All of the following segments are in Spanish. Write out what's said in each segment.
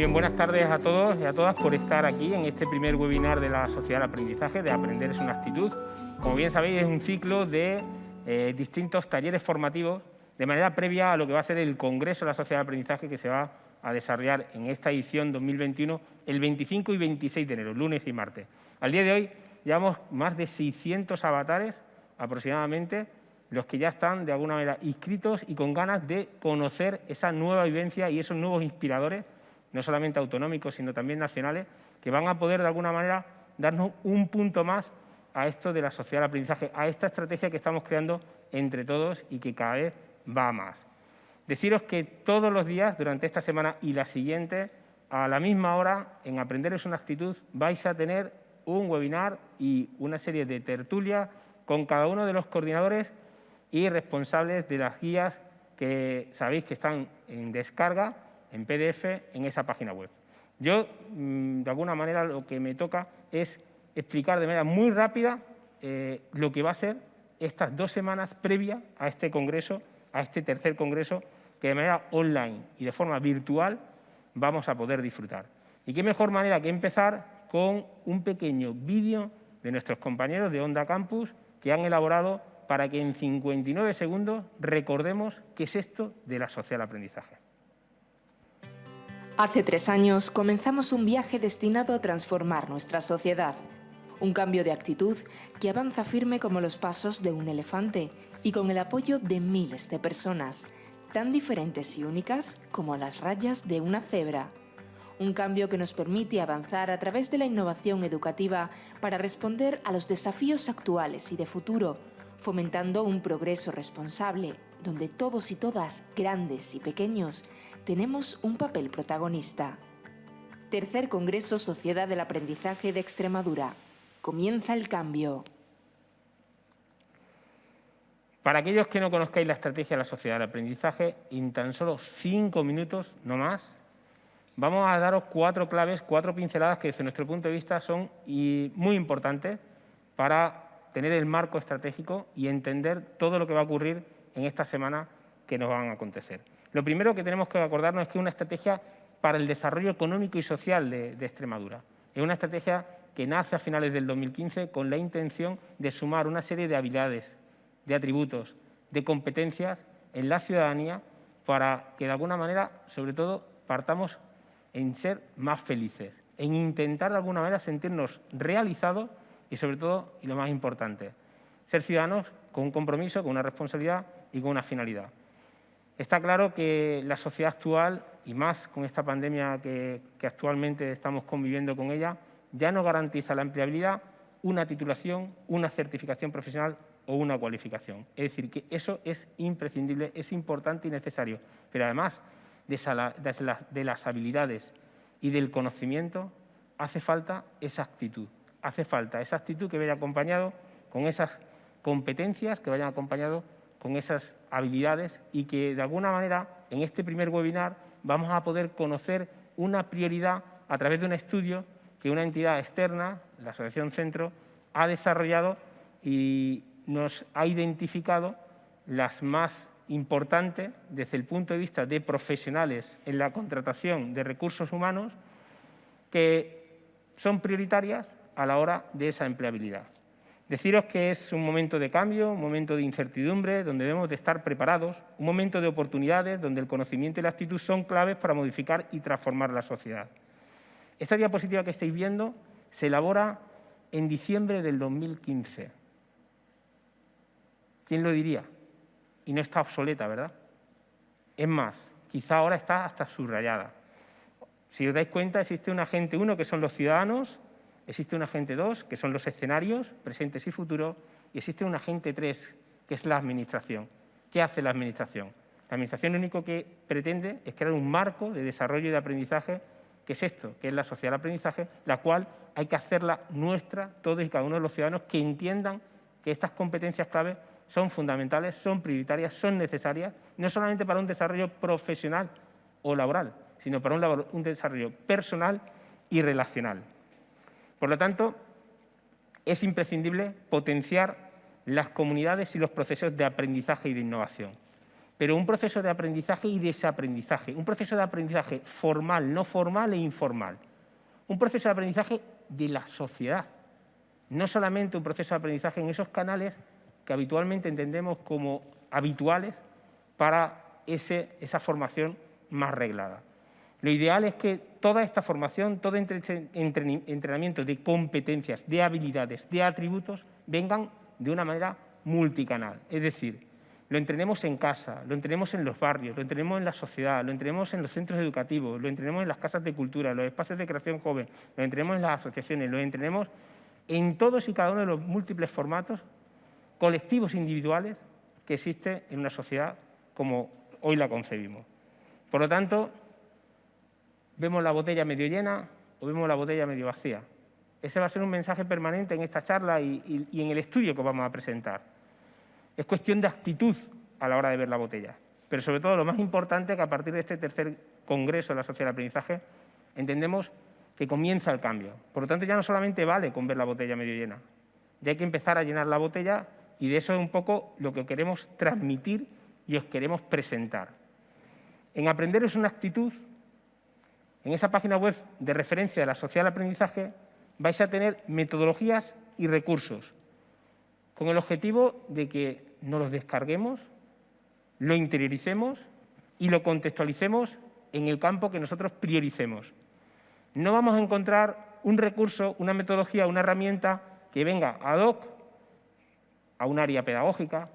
Bien, buenas tardes a todos y a todas por estar aquí en este primer webinar de la Sociedad del Aprendizaje, de Aprender es una actitud. Como bien sabéis, es un ciclo de distintos talleres formativos de manera previa a lo que va a ser el Congreso de la Sociedad del Aprendizaje que se va a desarrollar en esta edición 2021 el 25 y 26 de enero, lunes y martes. Al día de hoy llevamos más de 600 avatares aproximadamente, los que ya están de alguna manera inscritos y con ganas de conocer esa nueva vivencia y esos nuevos inspiradores, no solamente autonómicos, sino también nacionales, que van a poder de alguna manera darnos un punto más a esto de la sociedad del aprendizaje, a esta estrategia que estamos creando entre todos y que cada vez va a más. Deciros que todos los días, durante esta semana y la siguiente, a la misma hora, en Aprender es una actitud, vais a tener un webinar y una serie de tertulias con cada uno de los coordinadores y responsables de las guías que sabéis que están en descarga, en PDF, en esa página web. Yo, de alguna manera, lo que me toca es explicar de manera muy rápida lo que va a ser estas 2 semanas previas a este congreso, a este tercer congreso, que de manera online y de forma virtual vamos a poder disfrutar. Y qué mejor manera que empezar con un pequeño vídeo de nuestros compañeros de Onda Campus que han elaborado para que en 59 segundos recordemos qué es esto de la sociedad del aprendizaje. Hace 3 años comenzamos un viaje destinado a transformar nuestra sociedad. Un cambio de actitud que avanza firme como los pasos de un elefante y con el apoyo de miles de personas, tan diferentes y únicas como las rayas de una cebra. Un cambio que nos permite avanzar a través de la innovación educativa para responder a los desafíos actuales y de futuro, fomentando un progreso responsable, donde todos y todas, grandes y pequeños, tenemos un papel protagonista. Tercer Congreso Sociedad del Aprendizaje de Extremadura. Comienza el cambio. Para aquellos que no conozcáis la estrategia de la sociedad del aprendizaje, en tan solo 5 minutos, no más, vamos a daros 4 claves, 4 pinceladas que desde nuestro punto de vista son muy importantes para tener el marco estratégico y entender todo lo que va a ocurrir en esta semana que nos van a acontecer. Lo primero que tenemos que acordarnos es que es una estrategia para el desarrollo económico y social de Extremadura. Es una estrategia que nace a finales del 2015 con la intención de sumar una serie de habilidades, de atributos, de competencias en la ciudadanía para que de alguna manera, sobre todo, partamos en ser más felices, en intentar de alguna manera sentirnos realizados y sobre todo, y lo más importante, ser ciudadanos con un compromiso, con una responsabilidad y con una finalidad. Está claro que la sociedad actual, y más con esta pandemia que actualmente estamos conviviendo con ella, ya no garantiza la empleabilidad, una titulación, una certificación profesional o una cualificación. Es decir, que eso es imprescindible, es importante y necesario. Pero además de las habilidades y del conocimiento, hace falta esa actitud. Hace falta esa actitud que vaya acompañado con esas competencias, que vayan acompañado con esas habilidades y que, de alguna manera, en este primer webinar vamos a poder conocer una prioridad a través de un estudio que una entidad externa, la Asociación Centro, ha desarrollado y nos ha identificado las más importantes desde el punto de vista de profesionales en la contratación de recursos humanos que son prioritarias a la hora de esa empleabilidad. Deciros que es un momento de cambio, un momento de incertidumbre, donde debemos de estar preparados, un momento de oportunidades, donde el conocimiento y la actitud son claves para modificar y transformar la sociedad. Esta diapositiva que estáis viendo se elabora en diciembre del 2015. ¿Quién lo diría? Y no está obsoleta, ¿verdad? Es más, quizá ahora está hasta subrayada. Si os dais cuenta, existe un agente 1, que son los ciudadanos, existe un agente 2, que son los escenarios, presentes y futuros, y existe un agente 3, que es la Administración. ¿Qué hace la Administración? La Administración lo único que pretende es crear un marco de desarrollo y de aprendizaje, que es esto, que es la sociedad del aprendizaje, la cual hay que hacerla nuestra, todos y cada uno de los ciudadanos, que entiendan que estas competencias clave son fundamentales, son prioritarias, son necesarias, no solamente para un desarrollo profesional o laboral, sino para un desarrollo personal y relacional. Por lo tanto, es imprescindible potenciar las comunidades y los procesos de aprendizaje y de innovación. pero un proceso de aprendizaje y desaprendizaje, un proceso de aprendizaje formal, no formal e informal, un proceso de aprendizaje de la sociedad, no solamente un proceso de aprendizaje en esos canales que habitualmente entendemos como habituales para esa formación más reglada. Lo ideal es que toda esta formación, todo entrenamiento de competencias, de habilidades, de atributos, vengan de una manera multicanal. Es decir, lo entrenemos en casa, lo entrenemos en los barrios, lo entrenemos en la sociedad, lo entrenemos en los centros educativos, lo entrenemos en las casas de cultura, en los espacios de creación joven, lo entrenemos en las asociaciones, lo entrenemos en todos y cada uno de los múltiples formatos colectivos e individuales que existe en una sociedad como hoy la concebimos. Por lo tanto, ¿vemos la botella medio llena o vemos la botella medio vacía? Ese va a ser un mensaje permanente en esta charla y en el estudio que vamos a presentar. Es cuestión de actitud a la hora de ver la botella. Pero sobre todo lo más importante es que a partir de este tercer congreso de la sociedad del aprendizaje entendemos que comienza el cambio. Por lo tanto, ya no solamente vale con ver la botella medio llena, ya hay que empezar a llenar la botella y de eso es un poco lo que queremos transmitir y os queremos presentar. En Aprender es una actitud, en esa página web de referencia de la sociedad del aprendizaje vais a tener metodologías y recursos con el objetivo de que nos los descarguemos, lo interioricemos y lo contextualicemos en el campo que nosotros prioricemos. No vamos a encontrar un recurso, una metodología, una herramienta que venga ad hoc a un área pedagógica,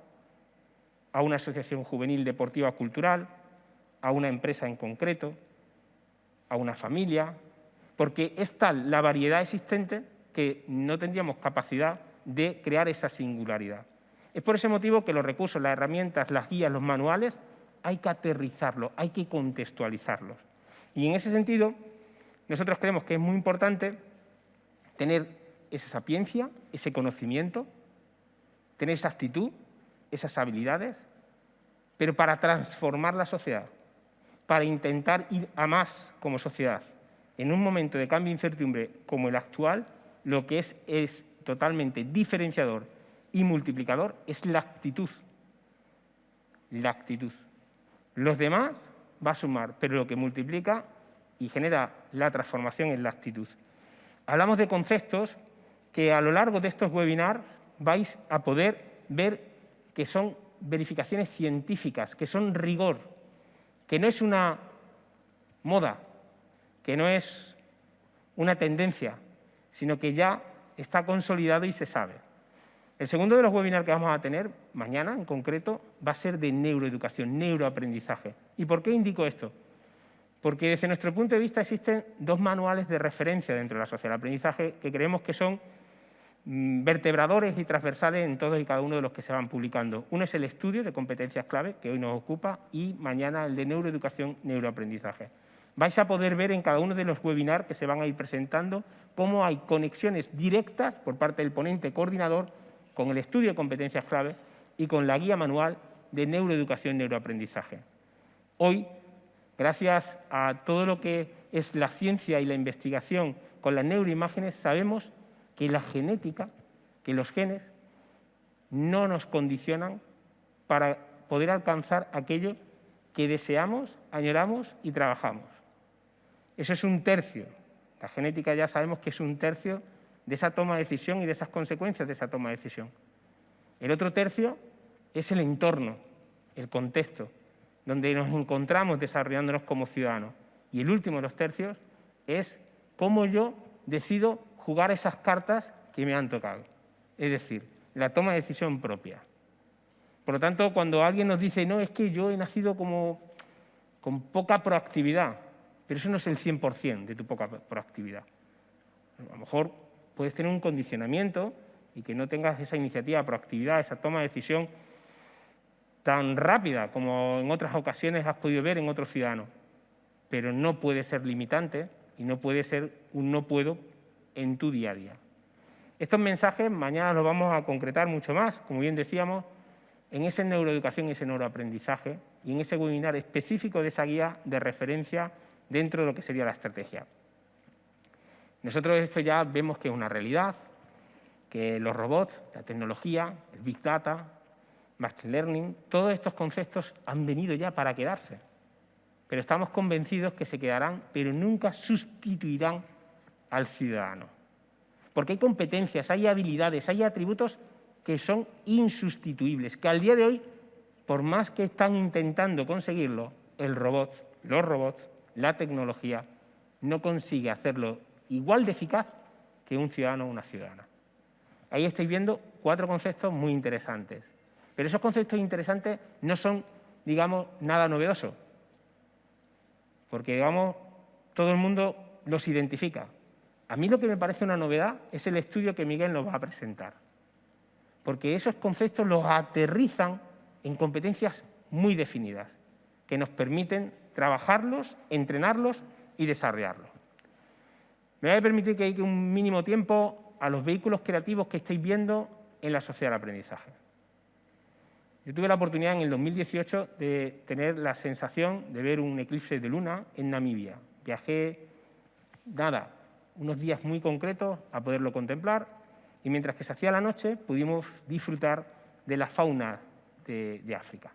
a una asociación juvenil deportiva cultural, a una empresa en concreto, a una familia, porque es tal la variedad existente que no tendríamos capacidad de crear esa singularidad. Es por ese motivo que los recursos, las herramientas, las guías, los manuales, hay que aterrizarlos, hay que contextualizarlos. Y en ese sentido, nosotros creemos que es muy importante tener esa sapiencia, ese conocimiento, tener esa actitud, esas habilidades, pero para transformar la sociedad, para intentar ir a más como sociedad. En un momento de cambio e incertidumbre como el actual, lo que es totalmente diferenciador y multiplicador es la actitud. La actitud. Los demás va a sumar, pero lo que multiplica y genera la transformación es la actitud. Hablamos de conceptos que a lo largo de estos webinars vais a poder ver que son verificaciones científicas, que son rigor, que no es una moda, que no es una tendencia, sino que ya está consolidado y se sabe. El segundo de los webinars que vamos a tener mañana, en concreto, va a ser de neuroeducación, neuroaprendizaje. ¿Y por qué indico esto? Porque desde nuestro punto de vista existen dos manuales de referencia dentro de la sociedad del aprendizaje que creemos que son vertebradores y transversales en todos y cada uno de los que se van publicando. Uno es el estudio de competencias clave, que hoy nos ocupa, y mañana el de neuroeducación, neuroaprendizaje. Vais a poder ver en cada uno de los webinars que se van a ir presentando cómo hay conexiones directas por parte del ponente coordinador con el estudio de competencias clave y con la guía manual de neuroeducación, neuroaprendizaje. Hoy, gracias a todo lo que es la ciencia y la investigación con las neuroimágenes, sabemos que la genética, que los genes, no nos condicionan para poder alcanzar aquello que deseamos, añoramos y trabajamos. Eso es un tercio. La genética ya sabemos que es un tercio de esa toma de decisión y de esas consecuencias de esa toma de decisión. El otro tercio es el entorno, el contexto, donde nos encontramos desarrollándonos como ciudadanos. Y el último de los tercios es cómo yo decido jugar esas cartas que me han tocado. Es decir, la toma de decisión propia. Por lo tanto, cuando alguien nos dice, no, es que yo he nacido como con poca proactividad, pero eso no es el 100% de tu poca proactividad. A lo mejor puedes tener un condicionamiento y que no tengas esa iniciativa, proactividad, esa toma de decisión tan rápida como en otras ocasiones has podido ver en otros ciudadanos, pero no puede ser limitante y no puede ser un no puedo en tu día a día. Estos mensajes mañana los vamos a concretar mucho más, como bien decíamos, en esa neuroeducación y ese neuroaprendizaje y en ese webinar específico de esa guía de referencia dentro de lo que sería la estrategia. Nosotros esto ya vemos que es una realidad, que los robots, la tecnología, el Big Data, Machine Learning, todos estos conceptos han venido ya para quedarse. Pero estamos convencidos que se quedarán, pero nunca sustituirán al ciudadano. Porque hay competencias, hay habilidades, hay atributos que son insustituibles, que al día de hoy, por más que están intentando conseguirlo, los robots, la tecnología, no consigue hacerlo igual de eficaz que un ciudadano o una ciudadana. Ahí estáis viendo 4 conceptos muy interesantes. Pero esos conceptos interesantes no son, digamos, nada novedoso. Porque, digamos, todo el mundo los identifica. A mí lo que me parece una novedad es el estudio que Miguel nos va a presentar. Porque esos conceptos los aterrizan en competencias muy definidas, que nos permiten trabajarlos, entrenarlos y desarrollarlos. Me voy a permitir que dedique un mínimo tiempo a los vehículos creativos que estáis viendo en la sociedad del aprendizaje. Yo tuve la oportunidad en el 2018 de tener la sensación de ver un eclipse de luna en Namibia. Viajé, unos días muy concretos a poderlo contemplar y mientras que se hacía la noche pudimos disfrutar de la fauna de África.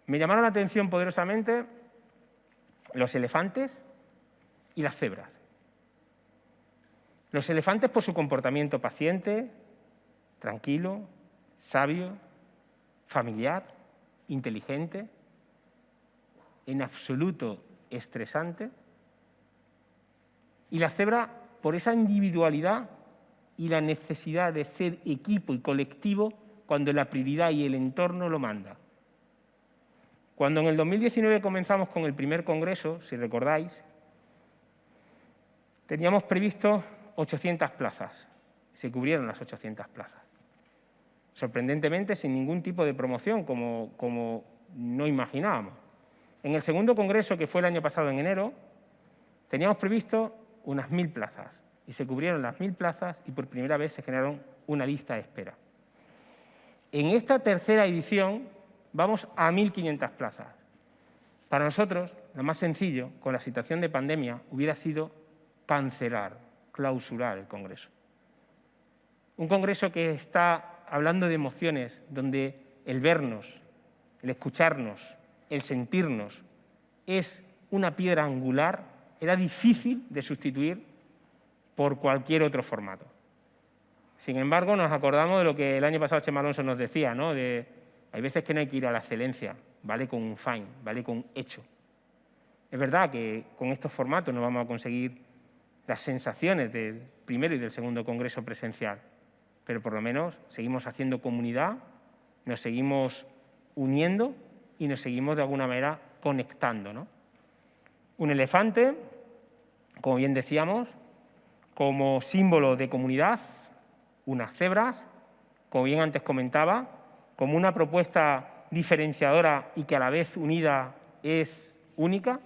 Me llamaron la atención poderosamente los elefantes y las cebras. Los elefantes por su comportamiento paciente, tranquilo, sabio, familiar, inteligente, en absoluto estresante. Y la cebra por esa individualidad y la necesidad de ser equipo y colectivo cuando la prioridad y el entorno lo manda. Cuando en el 2019 comenzamos con el primer congreso, si recordáis, teníamos previsto 800 plazas. Se cubrieron las 800 plazas. Sorprendentemente, sin ningún tipo de promoción, como no imaginábamos. En el segundo congreso, que fue el año pasado en enero, teníamos previsto unas 1000 plazas. Y se cubrieron las 1000 plazas y por primera vez se generaron una lista de espera. En esta tercera edición vamos a 1500 plazas. Para nosotros, lo más sencillo, con la situación de pandemia, hubiera sido cancelar, clausurar el congreso. Un congreso que está hablando de emociones, donde el vernos, el escucharnos, el sentirnos, es una piedra angular, era difícil de sustituir por cualquier otro formato. Sin embargo, nos acordamos de lo que el año pasado Chema Alonso nos decía, ¿no? Hay veces que no hay que ir a la excelencia, vale con un fine, vale con hecho. Es verdad que con estos formatos no vamos a conseguir las sensaciones del primero y del segundo congreso presencial, pero por lo menos seguimos haciendo comunidad, nos seguimos uniendo y nos seguimos de alguna manera conectando, ¿no? Un elefante, como bien decíamos, como símbolo de comunidad, unas cebras, como bien antes comentaba, como una propuesta diferenciadora y que a la vez unida es única,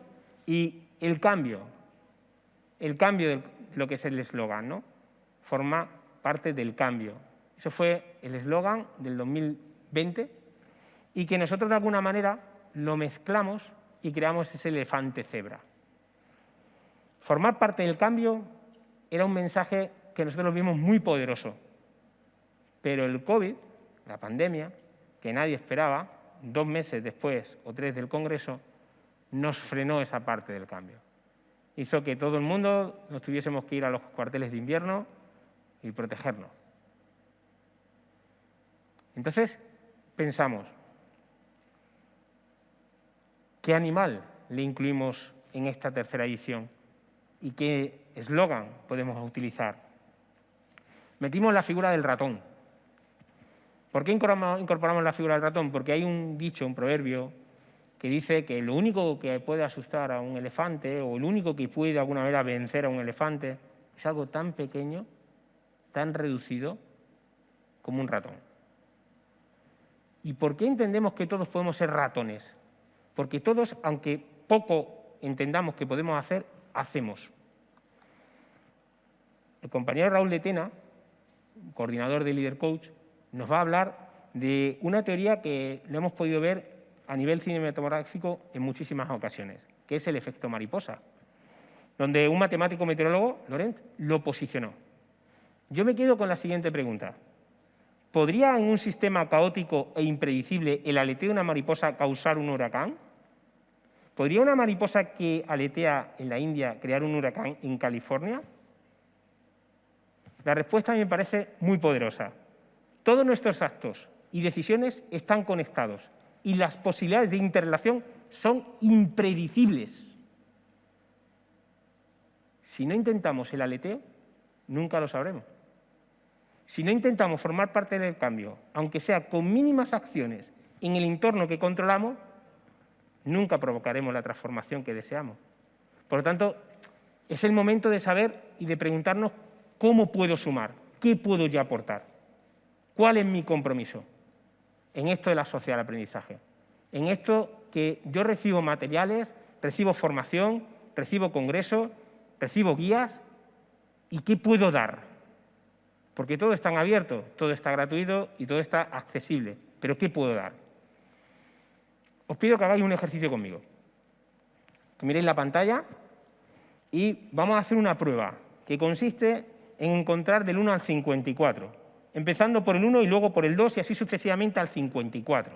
y el cambio de lo que es el eslogan, ¿no? Forma parte del cambio. Eso fue el eslogan del 2020 y que nosotros de alguna manera lo mezclamos y creamos ese elefante cebra. Formar parte del cambio era un mensaje que nosotros lo vimos muy poderoso, pero el COVID, la pandemia, que nadie esperaba, 2 meses después o 3 del Congreso, nos frenó esa parte del cambio. Hizo que todo el mundo nos tuviésemos que ir a los cuarteles de invierno y protegernos. Entonces, pensamos, ¿qué animal le incluimos en esta tercera edición? ¿Y qué eslogan podemos utilizar? Metimos la figura del ratón. ¿Por qué incorporamos la figura del ratón? Porque hay un dicho, un proverbio, que dice que lo único que puede asustar a un elefante o lo único que puede de alguna manera vencer a un elefante es algo tan pequeño, tan reducido como un ratón. ¿Y por qué entendemos que todos podemos ser ratones? Porque todos, aunque poco entendamos que podemos hacer, hacemos. El compañero Raúl de Tena, coordinador de Leader Coach, nos va a hablar de una teoría que lo hemos podido ver a nivel cinematográfico en muchísimas ocasiones, que es el efecto mariposa, donde un matemático meteorólogo, Laurent, lo posicionó. Yo me quedo con la siguiente pregunta. ¿Podría en un sistema caótico e impredecible el aleteo de una mariposa causar un huracán? ¿Podría una mariposa que aletea en la India crear un huracán en California? La respuesta a mí me parece muy poderosa. Todos nuestros actos y decisiones están conectados y las posibilidades de interrelación son impredecibles. Si no intentamos el aleteo, nunca lo sabremos. Si no intentamos formar parte del cambio, aunque sea con mínimas acciones en el entorno que controlamos, nunca provocaremos la transformación que deseamos. Por lo tanto, es el momento de saber y de preguntarnos cómo puedo sumar, qué puedo yo aportar, cuál es mi compromiso en esto de la sociedad del aprendizaje, en esto que yo recibo materiales, recibo formación, recibo congresos, recibo guías y qué puedo dar. Porque todo está en abierto, todo está gratuito y todo está accesible. Pero ¿qué puedo dar? Os pido que hagáis un ejercicio conmigo. Que miréis la pantalla y vamos a hacer una prueba que consiste en encontrar del 1 al 54, empezando por el 1 y luego por el 2 y así sucesivamente al 54.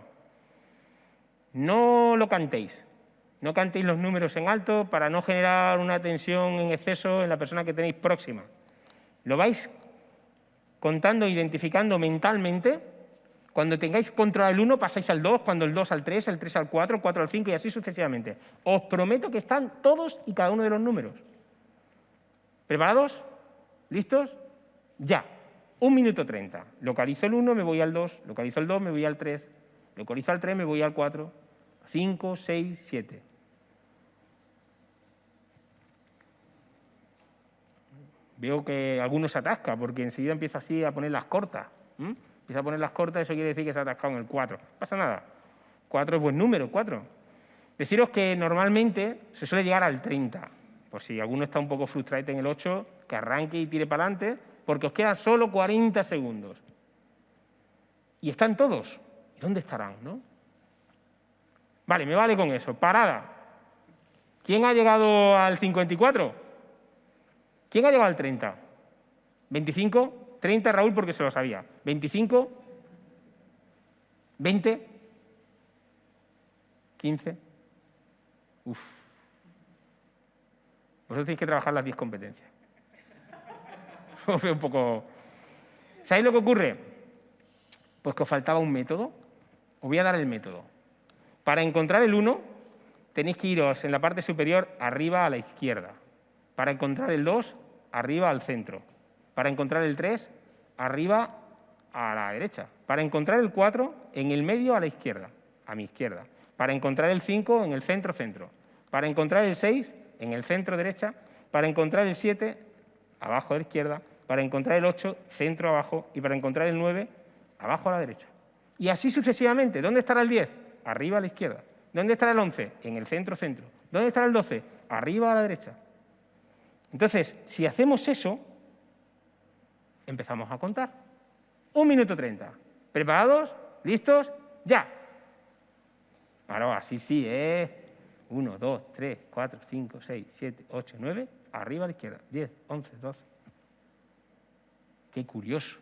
No lo cantéis. No cantéis los números en alto para no generar una tensión en exceso en la persona que tenéis próxima. Lo vais contando, identificando mentalmente. Cuando tengáis controlado el 1, pasáis al 2, cuando el 2 al 3, el 3 al 4, el 4 al 5 y así sucesivamente. Os prometo que están todos y cada uno de los números. ¿Preparados? ¿Listos? Ya. 1 minuto 30. Localizo el 1, me voy al 2. Localizo el 2, me voy al 3. Localizo al 3, me voy al 4. 5, 6, 7. Veo que algunos se atasca porque enseguida empieza así a poner las cortas. Empieza a poner las cortas, eso quiere decir que se ha atascado en el 4. No pasa nada. 4 es buen número, 4. Deciros que normalmente se suele llegar al 30. Por si alguno está un poco frustrado en el 8, que arranque y tire para adelante, porque os quedan solo 40 segundos. Y están todos. ¿Y dónde estarán, no? Vale, me vale con eso. Parada. ¿Quién ha llegado al 54? ¿Quién ha llegado al 30? ¿25? 30 Raúl porque se lo sabía. ¿25? ¿20? ¿15? Uf. Vosotros tenéis que trabajar las 10 competencias. Os veo un poco... ¿Sabéis lo que ocurre? Pues que os faltaba un método. Os voy a dar el método. Para encontrar el 1, tenéis que iros en la parte superior arriba a la izquierda. Para encontrar el 2, arriba al centro. Para encontrar el 3, arriba a la derecha. Para encontrar el 4, en el medio a la izquierda, a mi izquierda. Para encontrar el 5, en el centro-centro. Para encontrar el 6, en el centro-derecha. Para encontrar el 7, abajo a la izquierda. Para encontrar el 8, centro-abajo. Y para encontrar el 9, abajo a la derecha. Y así sucesivamente. ¿Dónde estará el 10? Arriba a la izquierda. ¿Dónde estará el 11? En el centro-centro. ¿Dónde estará el 12? Arriba a la derecha. Entonces, si hacemos eso, empezamos a contar. 1 minuto 30. ¿Preparados? ¿Listos? ¡Ya! Ahora, así sí, 1, 2, 3, 4, 5, 6, 7, 8, 9. Arriba a la izquierda. 10, 11, 12. Qué curioso.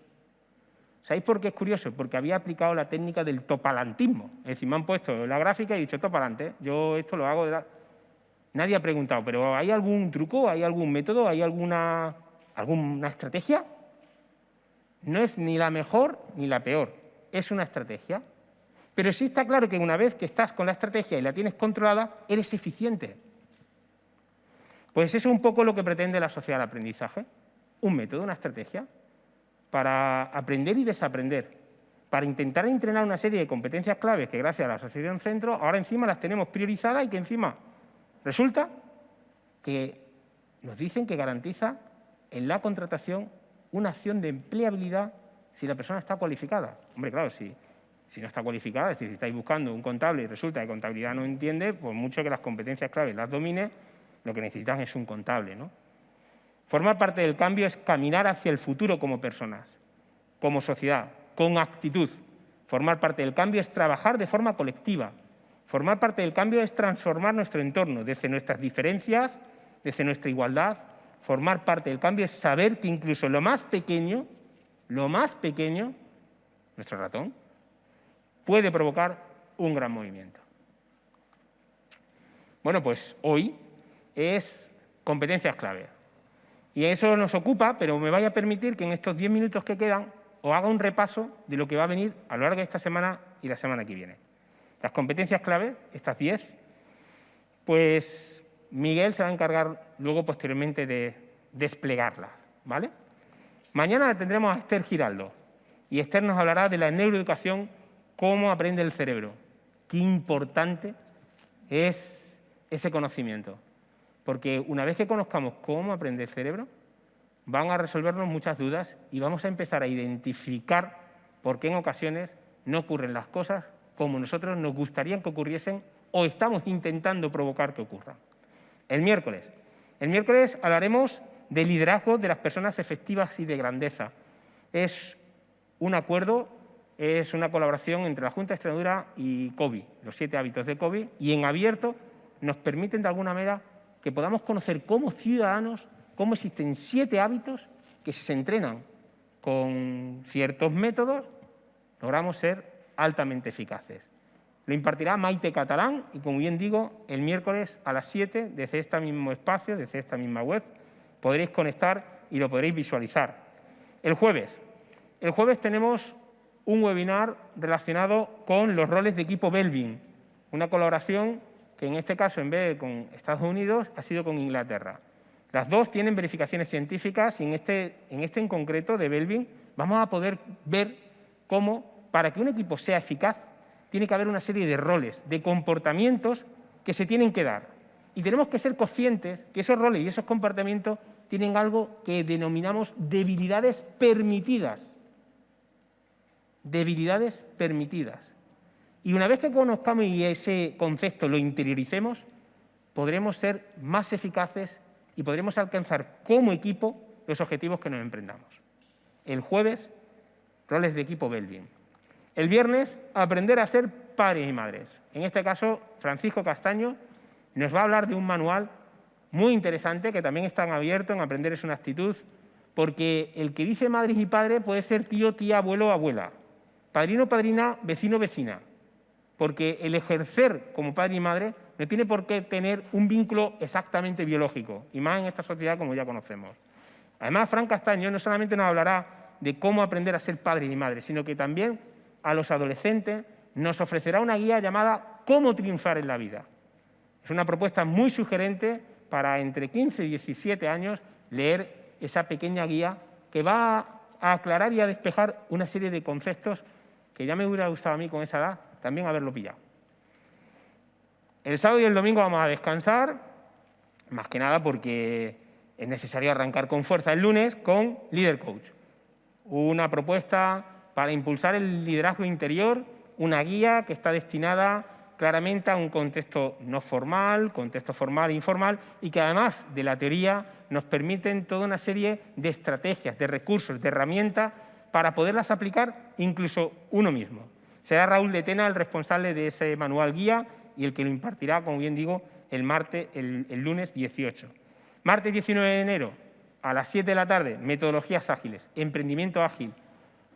¿Sabéis por qué es curioso? Porque había aplicado la técnica del topalantismo. Es decir, me han puesto la gráfica y he dicho topalante. Yo esto lo hago de... Nadie ha preguntado, ¿pero hay algún truco? ¿Hay algún método? ¿Hay alguna estrategia? No es ni la mejor ni la peor. Es una estrategia. Pero sí está claro que una vez que estás con la estrategia y la tienes controlada, eres eficiente. Pues eso es un poco lo que pretende la sociedad del aprendizaje. Un método, una estrategia, para aprender y desaprender, para intentar entrenar una serie de competencias claves que gracias a la asociación centro ahora encima las tenemos priorizadas y que encima resulta que nos dicen que garantiza en la contratación una acción de empleabilidad si la persona está cualificada. Hombre, claro, si no está cualificada, es decir, si estáis buscando un contable y resulta que contabilidad no entiende, pues mucho que las competencias claves las domine, lo que necesitan es un contable, ¿no? Formar parte del cambio es caminar hacia el futuro como personas, como sociedad, con actitud. Formar parte del cambio es trabajar de forma colectiva. Formar parte del cambio es transformar nuestro entorno, desde nuestras diferencias, desde nuestra igualdad. Formar parte del cambio es saber que incluso lo más pequeño nuestro ratón, puede provocar un gran movimiento. Bueno, pues hoy es competencias clave. Y eso nos ocupa, pero me vaya a permitir que en estos 10 minutos que quedan os haga un repaso de lo que va a venir a lo largo de esta semana y la semana que viene. Las competencias clave, estas 10, pues Miguel se va a encargar luego posteriormente de desplegarlas, ¿vale? Mañana tendremos a Esther Giraldo y Esther nos hablará de la neuroeducación, cómo aprende el cerebro. Qué importante es ese conocimiento, porque una vez que conozcamos cómo aprende el cerebro, van a resolvernos muchas dudas y vamos a empezar a identificar por qué en ocasiones no ocurren las cosas como nosotros nos gustaría que ocurriesen o estamos intentando provocar que ocurran. El miércoles hablaremos de liderazgo de las personas efectivas y de grandeza. Es un acuerdo, es una colaboración entre la Junta de Extremadura y COBI, los 7 hábitos de COBI, y en abierto nos permiten de alguna manera que podamos conocer como ciudadanos cómo existen 7 hábitos que si se entrenan con ciertos métodos logramos ser altamente eficaces. Lo impartirá Maite Catalán y, como bien digo, el miércoles a las 7, desde este mismo espacio, desde esta misma web, podréis conectar y lo podréis visualizar. El jueves tenemos un webinar relacionado con los roles de equipo Belbin, una colaboración que en este caso, en vez de con Estados Unidos, ha sido con Inglaterra. Las dos tienen verificaciones científicas y en este en concreto de Belbin vamos a poder ver cómo, para que un equipo sea eficaz, tiene que haber una serie de roles, de comportamientos que se tienen que dar. Y tenemos que ser conscientes que esos roles y esos comportamientos tienen algo que denominamos debilidades permitidas. Debilidades permitidas. Y una vez que conozcamos y ese concepto lo interioricemos, podremos ser más eficaces y podremos alcanzar como equipo los objetivos que nos emprendamos. El jueves, roles de equipo Belbin. El viernes, aprender a ser padres y madres. En este caso, Francisco Castaño nos va a hablar de un manual muy interesante que también está abierto en Aprender es una actitud, porque el que dice madres y padres puede ser tío, tía, abuelo, abuela, padrino, padrina, vecino, vecina, porque el ejercer como padre y madre no tiene por qué tener un vínculo exactamente biológico, y más en esta sociedad como ya conocemos. Además, Fran Castaño no solamente nos hablará de cómo aprender a ser padres y madres, sino que también a los adolescentes nos ofrecerá una guía llamada Cómo triunfar en la vida. Es una propuesta muy sugerente para entre 15 y 17 años leer esa pequeña guía que va a aclarar y a despejar una serie de conceptos que ya me hubiera gustado a mí con esa edad también haberlo pillado. El sábado y el domingo vamos a descansar, más que nada porque es necesario arrancar con fuerza el lunes con Leader Coach, una propuesta para impulsar el liderazgo interior, una guía que está destinada claramente a un contexto no formal, contexto formal e informal, y que además de la teoría nos permiten toda una serie de estrategias, de recursos, de herramientas para poderlas aplicar incluso uno mismo. Será Raúl de Tena el responsable de ese manual guía y el que lo impartirá, como bien digo, el lunes 18. Martes 19 de enero, a las 7 de la tarde, metodologías ágiles, emprendimiento ágil.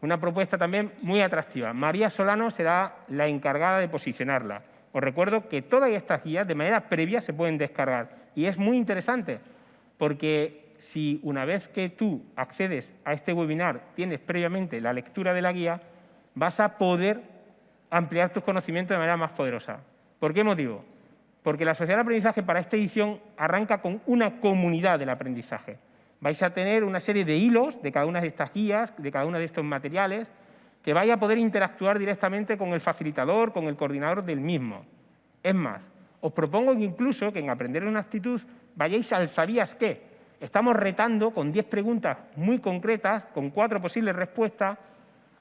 Una propuesta también muy atractiva. María Solano será la encargada de posicionarla. Os recuerdo que todas estas guías de manera previa se pueden descargar y es muy interesante porque si una vez que tú accedes a este webinar tienes previamente la lectura de la guía, vas a poder ampliar tus conocimientos de manera más poderosa. ¿Por qué motivo? Porque la Sociedad del Aprendizaje para esta edición arranca con una comunidad del aprendizaje. Vais a tener una serie de hilos de cada una de estas guías, de cada uno de estos materiales, que vaya a poder interactuar directamente con el facilitador, con el coordinador del mismo. Es más, os propongo incluso que en Aprender una actitud vayáis al ¿sabías qué? Estamos retando con 10 preguntas muy concretas, con 4 posibles respuestas,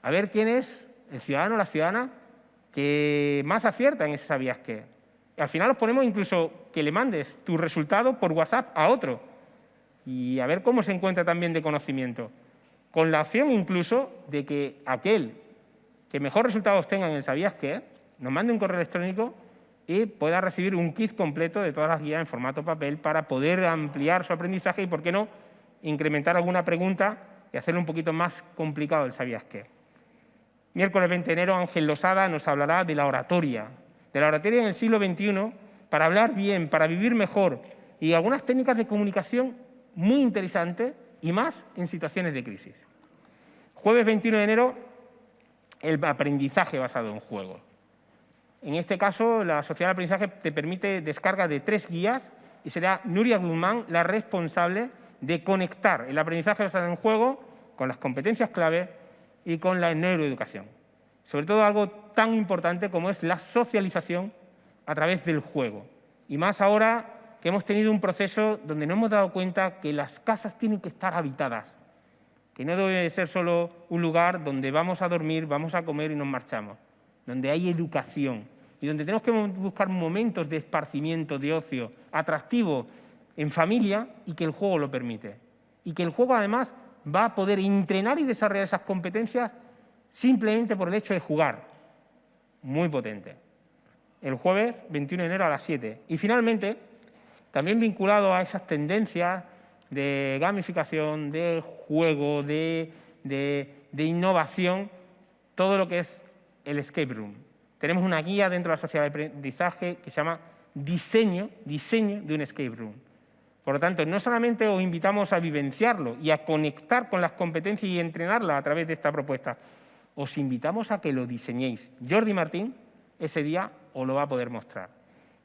a ver quién es el ciudadano o la ciudadana que más acierta en ese ¿sabías qué? Y al final os ponemos incluso que le mandes tu resultado por WhatsApp a otro y a ver cómo se encuentra también de conocimiento. Con la opción incluso de que aquel que mejor resultado obtenga en el ¿sabías qué? Nos mande un correo electrónico y pueda recibir un kit completo de todas las guías en formato papel para poder ampliar su aprendizaje y, por qué no, incrementar alguna pregunta y hacerlo un poquito más complicado el ¿sabías qué? Miércoles 20 de enero, Ángel Losada nos hablará de la oratoria en el siglo XXI, para hablar bien, para vivir mejor, y algunas técnicas de comunicación muy interesantes, y más en situaciones de crisis. Jueves 21 de enero, el aprendizaje basado en juego. En este caso, la Sociedad de Aprendizaje te permite descarga de 3 guías y será Nuria Guzmán la responsable de conectar el aprendizaje basado en juego con las competencias clave y con la neuroeducación. Sobre todo algo tan importante como es la socialización a través del juego. Y más ahora que hemos tenido un proceso donde nos hemos dado cuenta que las casas tienen que estar habitadas, que no debe ser solo un lugar donde vamos a dormir, vamos a comer y nos marchamos, donde hay educación y donde tenemos que buscar momentos de esparcimiento, de ocio, atractivo en familia, y que el juego lo permite. Y que el juego, además, va a poder entrenar y desarrollar esas competencias simplemente por el hecho de jugar. Muy potente. El jueves 21 de enero a las 7. Y finalmente, también vinculado a esas tendencias de gamificación, de juego, de innovación, todo lo que es el escape room. Tenemos una guía dentro de la Sociedad de Aprendizaje que se llama Diseño de un escape room. Por lo tanto, no solamente os invitamos a vivenciarlo y a conectar con las competencias y entrenarlas a través de esta propuesta, os invitamos a que lo diseñéis. Jordi Martín ese día os lo va a poder mostrar.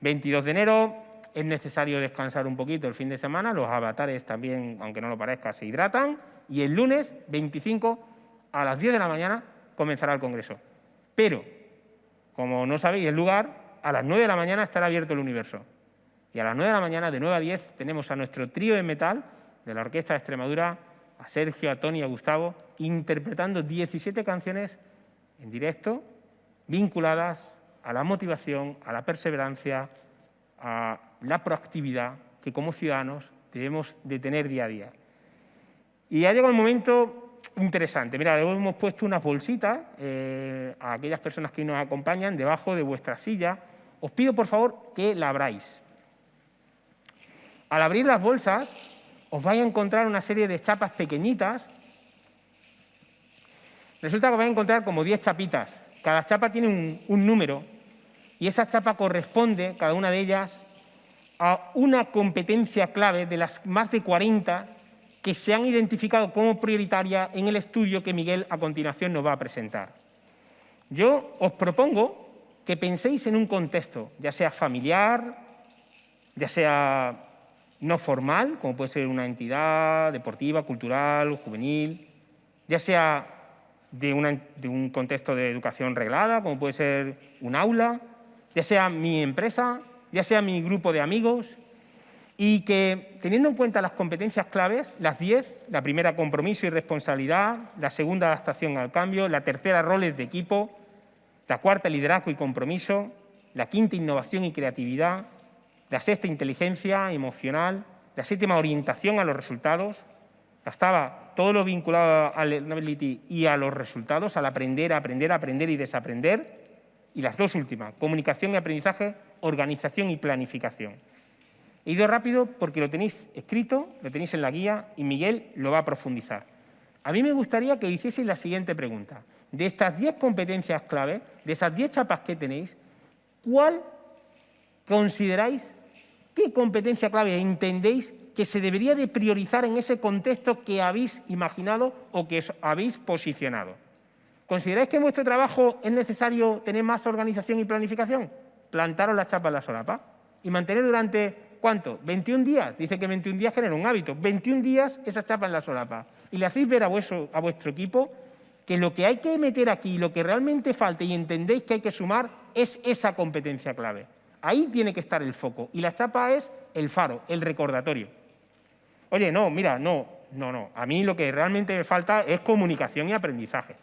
22 de enero, es necesario descansar un poquito el fin de semana, los avatares también, aunque no lo parezca, se hidratan, y el lunes 25 a las 10 de la mañana comenzará el congreso. Pero, como no sabéis el lugar, a las 9 de la mañana estará abierto el universo. Y a las 9 de la mañana, de 9 a 10, tenemos a nuestro trío de metal de la Orquesta de Extremadura, a Sergio, a Tony y a Gustavo, interpretando 17 canciones en directo, vinculadas a la motivación, a la perseverancia, a la proactividad que como ciudadanos debemos de tener día a día. Y ha llegado el momento interesante. Mirad, hemos puesto unas bolsitas a aquellas personas que nos acompañan debajo de vuestra silla. Os pido, por favor, que la abráis. Al abrir las bolsas, os vais a encontrar una serie de chapas pequeñitas. Resulta que os vais a encontrar como 10 chapitas. Cada chapa tiene un número, y esa chapa corresponde, cada una de ellas, a una competencia clave de las más de 40 que se han identificado como prioritaria en el estudio que Miguel a continuación nos va a presentar. Yo os propongo que penséis en un contexto, ya sea familiar, ya sea no formal, como puede ser una entidad deportiva, cultural, juvenil, ya sea de un contexto de educación reglada, como puede ser un aula, ya sea mi empresa, ya sea mi grupo de amigos, y que, teniendo en cuenta las competencias claves, las 10, la primera, compromiso y responsabilidad, la segunda, adaptación al cambio, la tercera, roles de equipo, la cuarta, liderazgo y compromiso, la quinta, innovación y creatividad, la sexta, inteligencia emocional, la séptima, orientación a los resultados, la octava, todo lo vinculado al learnability y a los resultados, al aprender, aprender y desaprender, y las dos últimas, comunicación y aprendizaje, organización y planificación. He ido rápido porque lo tenéis escrito, lo tenéis en la guía y Miguel lo va a profundizar. A mí me gustaría que hicieseis la siguiente pregunta. De estas 10 competencias clave, de esas 10 chapas que tenéis, ¿cuál consideráis, qué competencia clave entendéis que se debería de priorizar en ese contexto que habéis imaginado o que habéis posicionado? ¿Consideráis que en vuestro trabajo es necesario tener más organización y planificación? Plantaros la chapa en la solapa y mantener durante, ¿cuánto? 21 días. Dice que 21 días genera un hábito. 21 días esa chapa en la solapa. Y le hacéis ver a vuestro equipo que lo que hay que meter aquí, lo que realmente falta y entendéis que hay que sumar es esa competencia clave. Ahí tiene que estar el foco. Y la chapa es el faro, el recordatorio. Oye, no, mira, no. A mí lo que realmente me falta es comunicación y aprendizaje.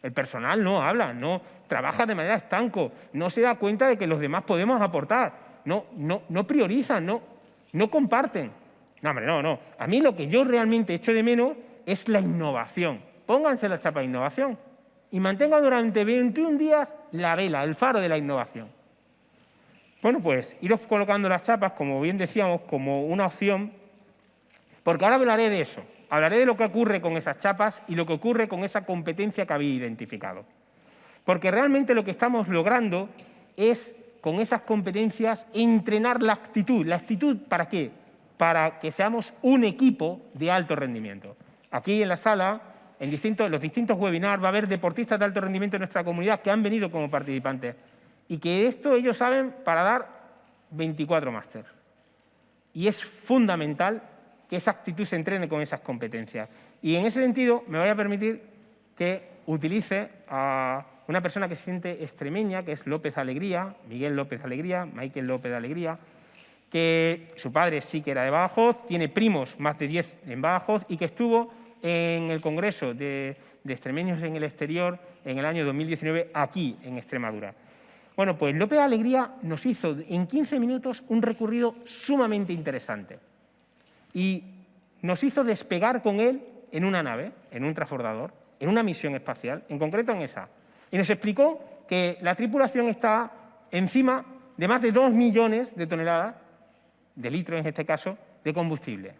El personal no habla, no trabaja de manera estanco, no se da cuenta de que los demás podemos aportar, no priorizan, no comparten. No, hombre, no. A mí lo que yo realmente echo de menos es la innovación. Pónganse la chapa de innovación y mantengan durante 21 días la vela, el faro de la innovación. Bueno, pues iros colocando las chapas, como bien decíamos, como una opción, porque ahora hablaré de eso. Hablaré de lo que ocurre con esas chapas y lo que ocurre con esa competencia que habéis identificado. Porque realmente lo que estamos logrando es, con esas competencias, entrenar la actitud. ¿La actitud para qué? Para que seamos un equipo de alto rendimiento. Aquí en la sala, en los distintos webinars, va a haber deportistas de alto rendimiento en nuestra comunidad que han venido como participantes. Y que esto ellos saben para dar 24 másters. Y es fundamental que esa actitud se entrene con esas competencias. Y en ese sentido, me voy a permitir que utilice a una persona que se siente extremeña, que es López Alegría, Miguel López Alegría, Michael López Alegría, que su padre sí que era de Badajoz, tiene primos, más de 10 en Badajoz, y que estuvo en el Congreso de Extremeños en el Exterior en el año 2019, aquí en Extremadura. Bueno, pues López Alegría nos hizo en 15 minutos un recorrido sumamente interesante y nos hizo despegar con él en una nave, en un transbordador, en una misión espacial, en concreto en esa. Y nos explicó que la tripulación está encima de más de 2 millones de toneladas, de litros en este caso, de combustible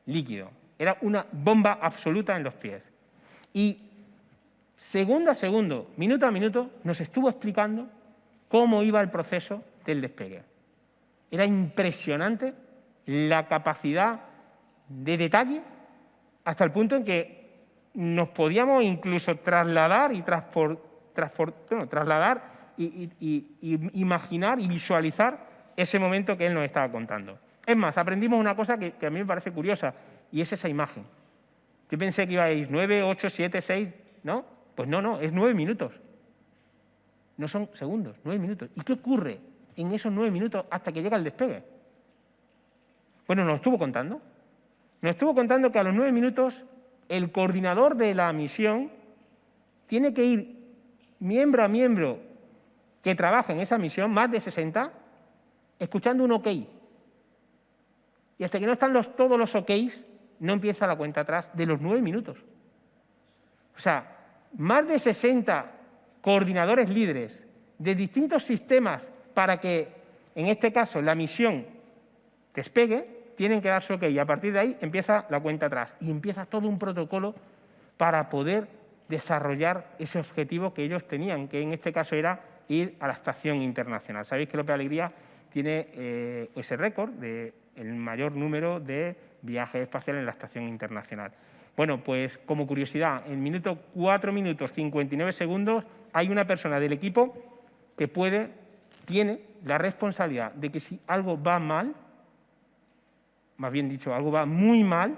líquido. Era una bomba absoluta en los pies. Y segundo a segundo, minuto a minuto, nos estuvo explicando cómo iba el proceso del despegue. Era impresionante la capacidad de detalle hasta el punto en que nos podíamos incluso trasladar y imaginar y visualizar ese momento que él nos estaba contando. Es más, aprendimos una cosa que a mí me parece curiosa, y es esa imagen. Yo pensé que iba a ir 9, 8, 7, 6, ¿no? Pues no, es 9 minutos. No son segundos, 9 minutos. ¿Y qué ocurre en esos 9 minutos hasta que llega el despegue? Bueno, nos estuvo contando. Nos estuvo contando que a los 9 minutos el coordinador de la misión tiene que ir miembro a miembro que trabaja en esa misión, más de 60, escuchando un OK. Y hasta que no están todos los OKs, no empieza la cuenta atrás de los 9 minutos. O sea, más de 60 coordinadores líderes de distintos sistemas para que, en este caso, la misión despegue, tienen que dar su OK. Y a partir de ahí empieza la cuenta atrás. Y empieza todo un protocolo para poder desarrollar ese objetivo que ellos tenían, que en este caso era ir a la Estación Internacional. Sabéis que López Alegría tiene ese récord de el mayor número de viajes espaciales en la Estación Internacional. Bueno, pues como curiosidad, en 4 minutos 59 segundos hay una persona del equipo que tiene la responsabilidad de que si algo va mal, más bien dicho, algo va muy mal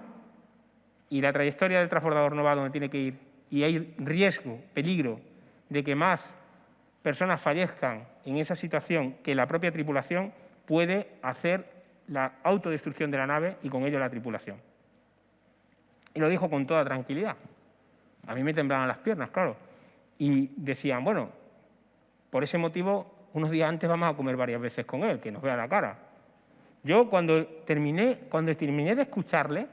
y la trayectoria del transbordador no va donde tiene que ir y hay riesgo, peligro de que más personas fallezcan en esa situación que la propia tripulación, puede hacer la autodestrucción de la nave y con ello la tripulación. Y lo dijo con toda tranquilidad. A mí me temblaban las piernas, claro. Y decían, bueno, por ese motivo, unos días antes vamos a comer varias veces con él, que nos vea la cara. Yo, cuando terminé de escucharle,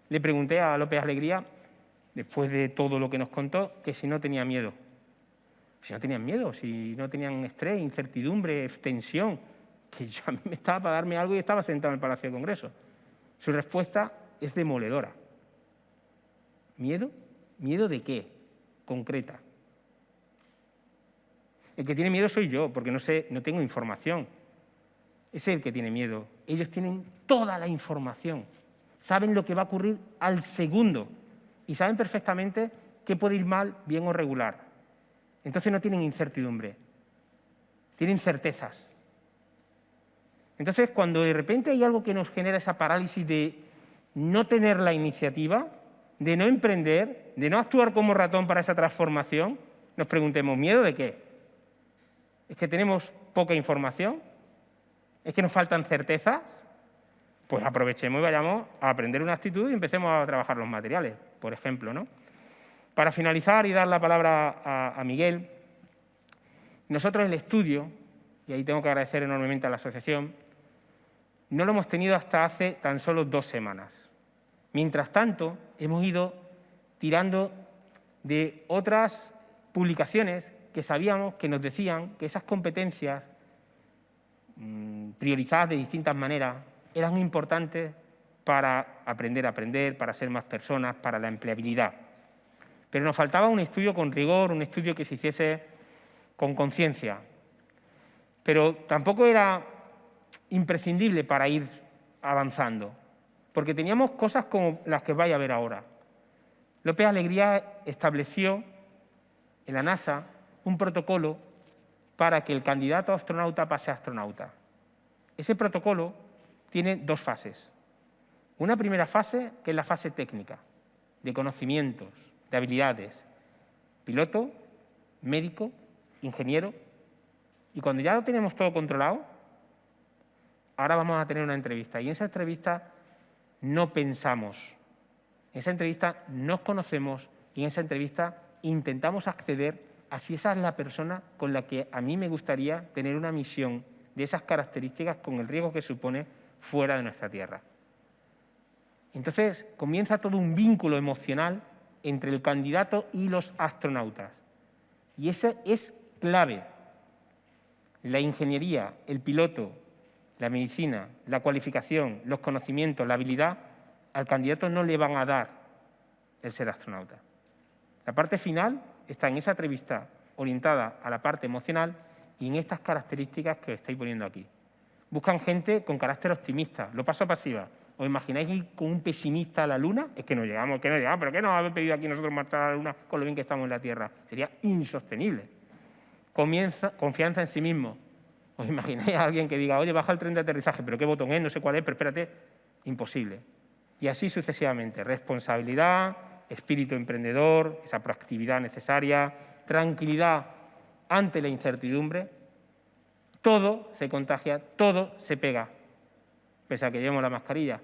le pregunté a López Alegría, después de todo lo que nos contó, que si no tenía miedo. Si no tenían miedo, si no tenían estrés, incertidumbre, tensión, que yo a mí me estaba para darme algo y estaba sentado en el Palacio de Congreso. Su respuesta es demoledora. ¿Miedo? ¿Miedo de qué? Concreta. El que tiene miedo soy yo, porque no tengo información. Es él que tiene miedo. Ellos tienen toda la información. Saben lo que va a ocurrir al segundo y saben perfectamente qué puede ir mal, bien o regular. Entonces no tienen incertidumbre, tienen certezas. Entonces, cuando de repente hay algo que nos genera esa parálisis de no tener la iniciativa, de no emprender, de no actuar como ratón para esa transformación, nos preguntemos, ¿miedo de qué? ¿Es que tenemos poca información? ¿Es que nos faltan certezas? Pues aprovechemos y vayamos a aprender una actitud y empecemos a trabajar los materiales, por ejemplo, ¿no? Para finalizar y dar la palabra a Miguel, nosotros el estudio, y ahí tengo que agradecer enormemente a la asociación, no lo hemos tenido hasta hace tan solo 2 semanas. Mientras tanto, hemos ido tirando de otras publicaciones que sabíamos que nos decían que esas competencias priorizadas de distintas maneras eran importantes para aprender a aprender, para ser más personas, para la empleabilidad. Pero nos faltaba un estudio con rigor, un estudio que se hiciese con conciencia, pero tampoco era imprescindible para ir avanzando, porque teníamos cosas como las que vais a ver ahora. López Alegría estableció en la NASA un protocolo para que el candidato a astronauta pase a astronauta. Ese protocolo tiene dos fases. Una primera fase, que es la fase técnica, de conocimientos, de habilidades, piloto, médico, ingeniero. Y cuando ya lo tenemos todo controlado, ahora vamos a tener una entrevista. Y en esa entrevista no pensamos. En esa entrevista nos conocemos y en esa entrevista intentamos acceder a si esa es la persona con la que a mí me gustaría tener una misión de esas características con el riesgo que supone fuera de nuestra Tierra. Entonces comienza todo un vínculo emocional entre el candidato y los astronautas. Y eso es clave. La ingeniería, el piloto, la medicina, la cualificación, los conocimientos, la habilidad, al candidato no le van a dar el ser astronauta. La parte final está en esa entrevista orientada a la parte emocional y en estas características que os estoy poniendo aquí. Buscan gente con carácter optimista, lo paso a pasiva. ¿Os imagináis ir con un pesimista a la Luna? Es que no llegamos, pero ¿qué nos habéis pedido aquí nosotros marchar a la Luna con lo bien que estamos en la Tierra? Sería insostenible. Confianza en sí mismo. ¿Os imagináis a alguien que diga, oye, baja el tren de aterrizaje, pero qué botón es, no sé cuál es, pero espérate? Imposible. Y así sucesivamente. Responsabilidad, espíritu emprendedor, esa proactividad necesaria, tranquilidad ante la incertidumbre. Todo se contagia, todo se pega, pese a que llevemos la mascarilla.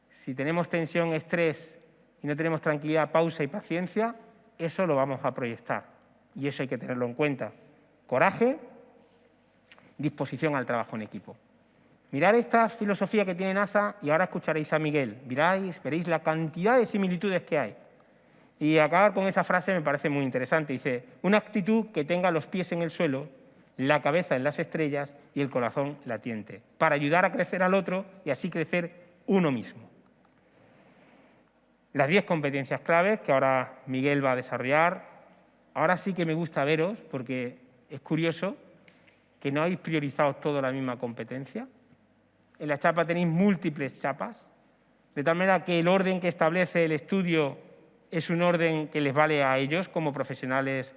Si tenemos tensión, estrés y no tenemos tranquilidad, pausa y paciencia, eso lo vamos a proyectar. Y eso hay que tenerlo en cuenta. Coraje, disposición al trabajo en equipo. Mirad esta filosofía que tiene NASA y ahora escucharéis a Miguel. Veréis la cantidad de similitudes que hay. Y acabar con esa frase me parece muy interesante. Dice, una actitud que tenga los pies en el suelo, la cabeza en las estrellas y el corazón latiente, para ayudar a crecer al otro y así crecer uno mismo. Las 10 competencias claves que ahora Miguel va a desarrollar. Ahora sí que me gusta veros porque es curioso que no habéis priorizado toda la misma competencia. En la chapa tenéis múltiples chapas, de tal manera que el orden que establece el estudio es un orden que les vale a ellos como profesionales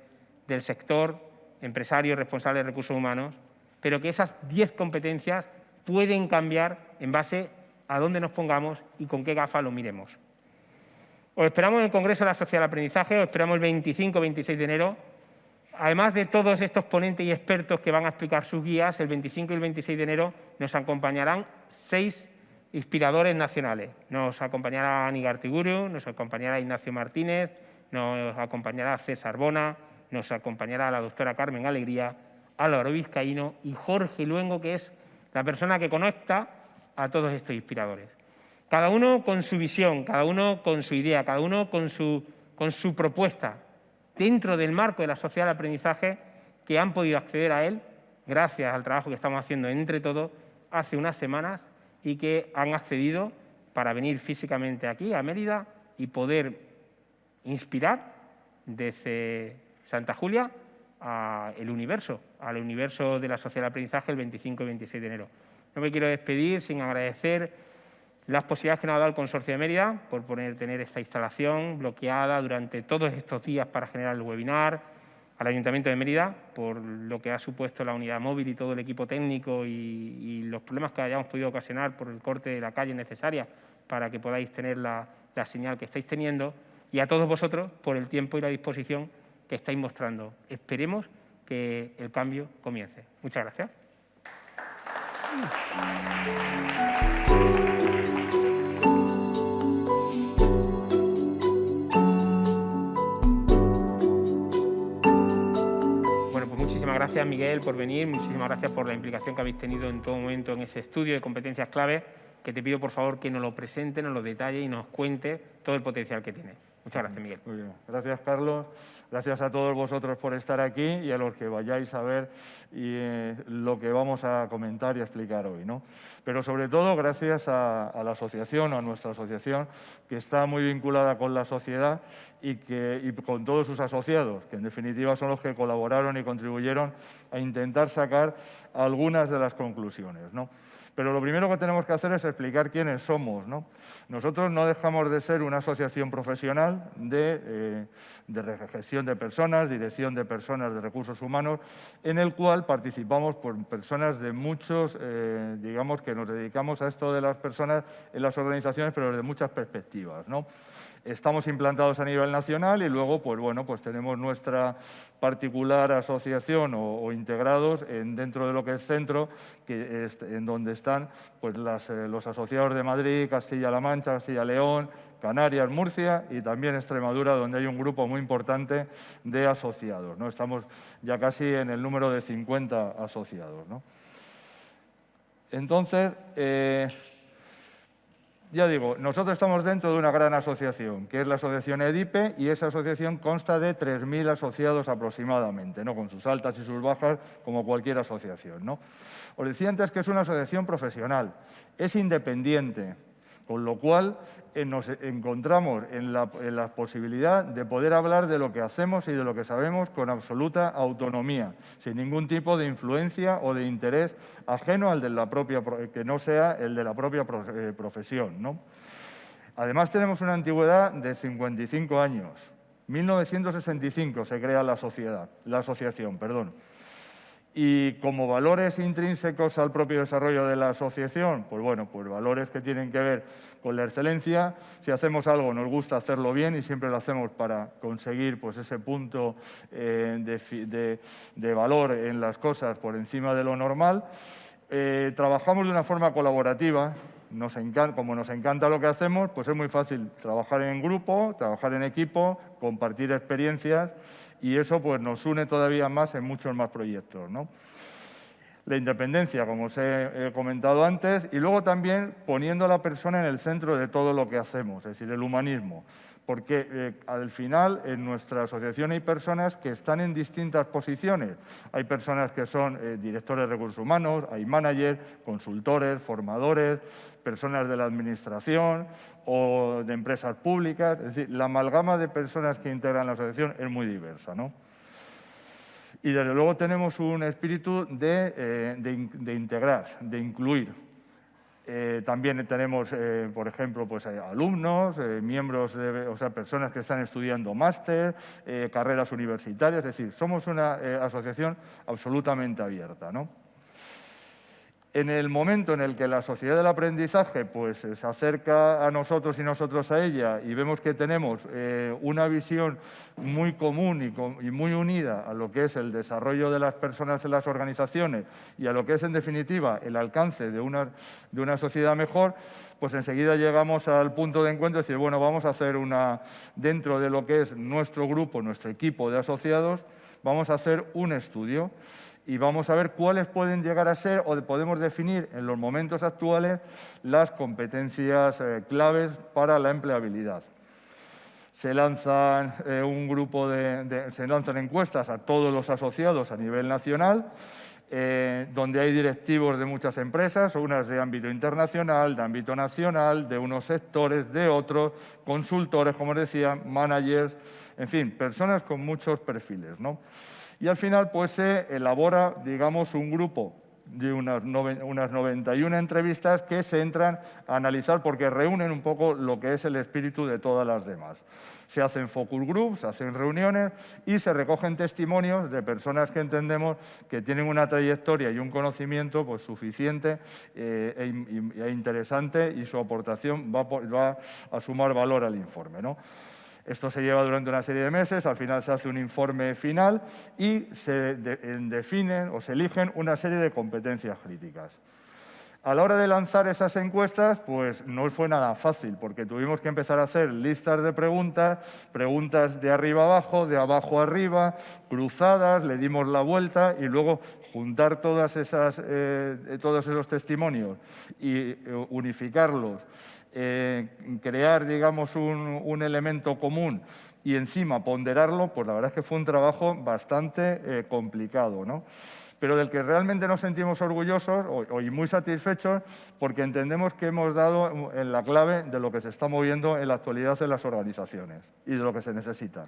del sector, empresarios, responsables de recursos humanos, pero que esas 10 competencias pueden cambiar en base a dónde nos pongamos y con qué gafas lo miremos. Os esperamos en el Congreso de la Sociedad del Aprendizaje, os esperamos el 25-26 de enero. Además de todos estos ponentes y expertos que van a explicar sus guías, el 25 y el 26 de enero nos acompañarán 6 inspiradores nacionales. Nos acompañará Ani Gartiguru, nos acompañará Ignacio Martínez, nos acompañará César Bona, nos acompañará la doctora Carmen Alegría, Álvaro Vizcaíno y Jorge Luengo, que es la persona que conecta a todos estos inspiradores. Cada uno con su visión, cada uno con su idea, cada uno con su propuesta, dentro del marco de la sociedad del aprendizaje, que han podido acceder a él gracias al trabajo que estamos haciendo entre todos hace unas semanas y que han accedido para venir físicamente aquí a Mérida y poder inspirar desde Santa Julia al universo de la sociedad del aprendizaje el 25 y 26 de enero. No me quiero despedir sin agradecer las posibilidades que nos ha dado el Consorcio de Mérida por tener esta instalación bloqueada durante todos estos días para generar el webinar, al Ayuntamiento de Mérida por lo que ha supuesto la unidad móvil y todo el equipo técnico y los problemas que hayamos podido ocasionar por el corte de la calle necesaria para que podáis tener la señal que estáis teniendo, y a todos vosotros por el tiempo y la disposición que estáis mostrando. Esperemos que el cambio comience. Muchas gracias. Muchísimas gracias, Miguel, por venir. Muchísimas gracias por la implicación que habéis tenido en todo momento en ese estudio de competencias clave, que te pido, por favor, que nos lo presente, nos lo detalle y nos cuente todo el potencial que tiene. Muchas gracias, Miguel. Muy bien. Gracias, Carlos. Gracias a todos vosotros por estar aquí y a los que vayáis a ver lo que vamos a comentar y a explicar hoy, ¿no? Pero sobre todo gracias a la asociación, a nuestra asociación, que está muy vinculada con la sociedad y con todos sus asociados, que en definitiva son los que colaboraron y contribuyeron a intentar sacar algunas de las conclusiones, ¿no? Pero lo primero que tenemos que hacer es explicar quiénes somos, ¿no? Nosotros no dejamos de ser una asociación profesional de gestión de personas, dirección de personas, de recursos humanos, en el cual participamos por personas de muchos, digamos que nos dedicamos a esto de las personas en las organizaciones, pero desde muchas perspectivas, ¿no? Estamos implantados a nivel nacional y luego, pues bueno, pues tenemos nuestra particular asociación o integrados dentro de lo que es centro, que es en donde están pues los asociados de Madrid, Castilla-La Mancha, Castilla-León, Canarias, Murcia y también Extremadura, donde hay un grupo muy importante de asociados, ¿no? Estamos ya casi en el número de 50 asociados, ¿no? Entonces, ya digo, nosotros estamos dentro de una gran asociación, que es la asociación EDIPE, y esa asociación consta de 3.000 asociados aproximadamente, ¿no? Con sus altas y sus bajas, como cualquier asociación, ¿no? Os decía antes que es una asociación profesional, es independiente, con lo cual nos encontramos en la posibilidad de poder hablar de lo que hacemos y de lo que sabemos con absoluta autonomía, sin ningún tipo de influencia o de interés ajeno al de la propia, que no sea el de la propia profesión, ¿no? Además, tenemos una antigüedad de 55 años. 1965 se crea la asociación, perdón. Y como valores intrínsecos al propio desarrollo de la asociación, pues bueno, pues valores que tienen que ver con la excelencia. Si hacemos algo, nos gusta hacerlo bien y siempre lo hacemos para conseguir pues, ese punto de valor en las cosas por encima de lo normal. Trabajamos de una forma colaborativa. Como nos encanta lo que hacemos, pues es muy fácil trabajar en grupo, trabajar en equipo, compartir experiencias, y eso pues, nos une todavía más en muchos más proyectos, ¿no? La independencia, como os he comentado antes, y luego también poniendo a la persona en el centro de todo lo que hacemos, es decir, el humanismo. Porque al final en nuestra asociación hay personas que están en distintas posiciones. Hay personas que son directores de recursos humanos, hay managers, consultores, formadores, personas de la administración o de empresas públicas. Es decir, la amalgama de personas que integran la asociación es muy diversa, ¿no? Y desde luego tenemos un espíritu de integrar, de incluir. También tenemos, por ejemplo, pues, alumnos, miembros, o sea, personas que están estudiando máster, carreras universitarias, es decir, somos una asociación absolutamente abierta, ¿no? En el momento en el que la sociedad del aprendizaje pues, se acerca a nosotros y nosotros a ella y vemos que tenemos una visión muy común y muy unida a lo que es el desarrollo de las personas en las organizaciones y a lo que es, en definitiva, el alcance de una sociedad mejor, pues enseguida llegamos al punto de encuentro de decir, bueno, vamos a hacer dentro de lo que es nuestro grupo, nuestro equipo de asociados, vamos a hacer un estudio y vamos a ver cuáles pueden llegar a ser o podemos definir en los momentos actuales las competencias claves para la empleabilidad. Se lanzan se lanzan encuestas a todos los asociados a nivel nacional, donde hay directivos de muchas empresas, unas de ámbito internacional, de ámbito nacional, de unos sectores, de otros, consultores, como decía, managers, en fin, personas con muchos perfiles, ¿no? Y al final pues, se elabora, digamos, un grupo de unas 91 entrevistas que se entran a analizar porque reúnen un poco lo que es el espíritu de todas las demás. Se hacen focus groups, se hacen reuniones y se recogen testimonios de personas que entendemos que tienen una trayectoria y un conocimiento pues, suficiente e interesante y su aportación va a sumar valor al informe, ¿no? Esto se lleva durante una serie de meses, al final se hace un informe final y se definen o se eligen una serie de competencias críticas. A la hora de lanzar esas encuestas, pues no fue nada fácil, porque tuvimos que empezar a hacer listas de preguntas, preguntas de arriba abajo, de abajo arriba, cruzadas, le dimos la vuelta y luego juntar todos esos testimonios y unificarlos crear, digamos, un elemento común y encima ponderarlo, pues la verdad es que fue un trabajo bastante complicado, ¿no? Pero del que realmente nos sentimos orgullosos y muy satisfechos porque entendemos que hemos dado en la clave de lo que se está moviendo en la actualidad en las organizaciones y de lo que se necesita.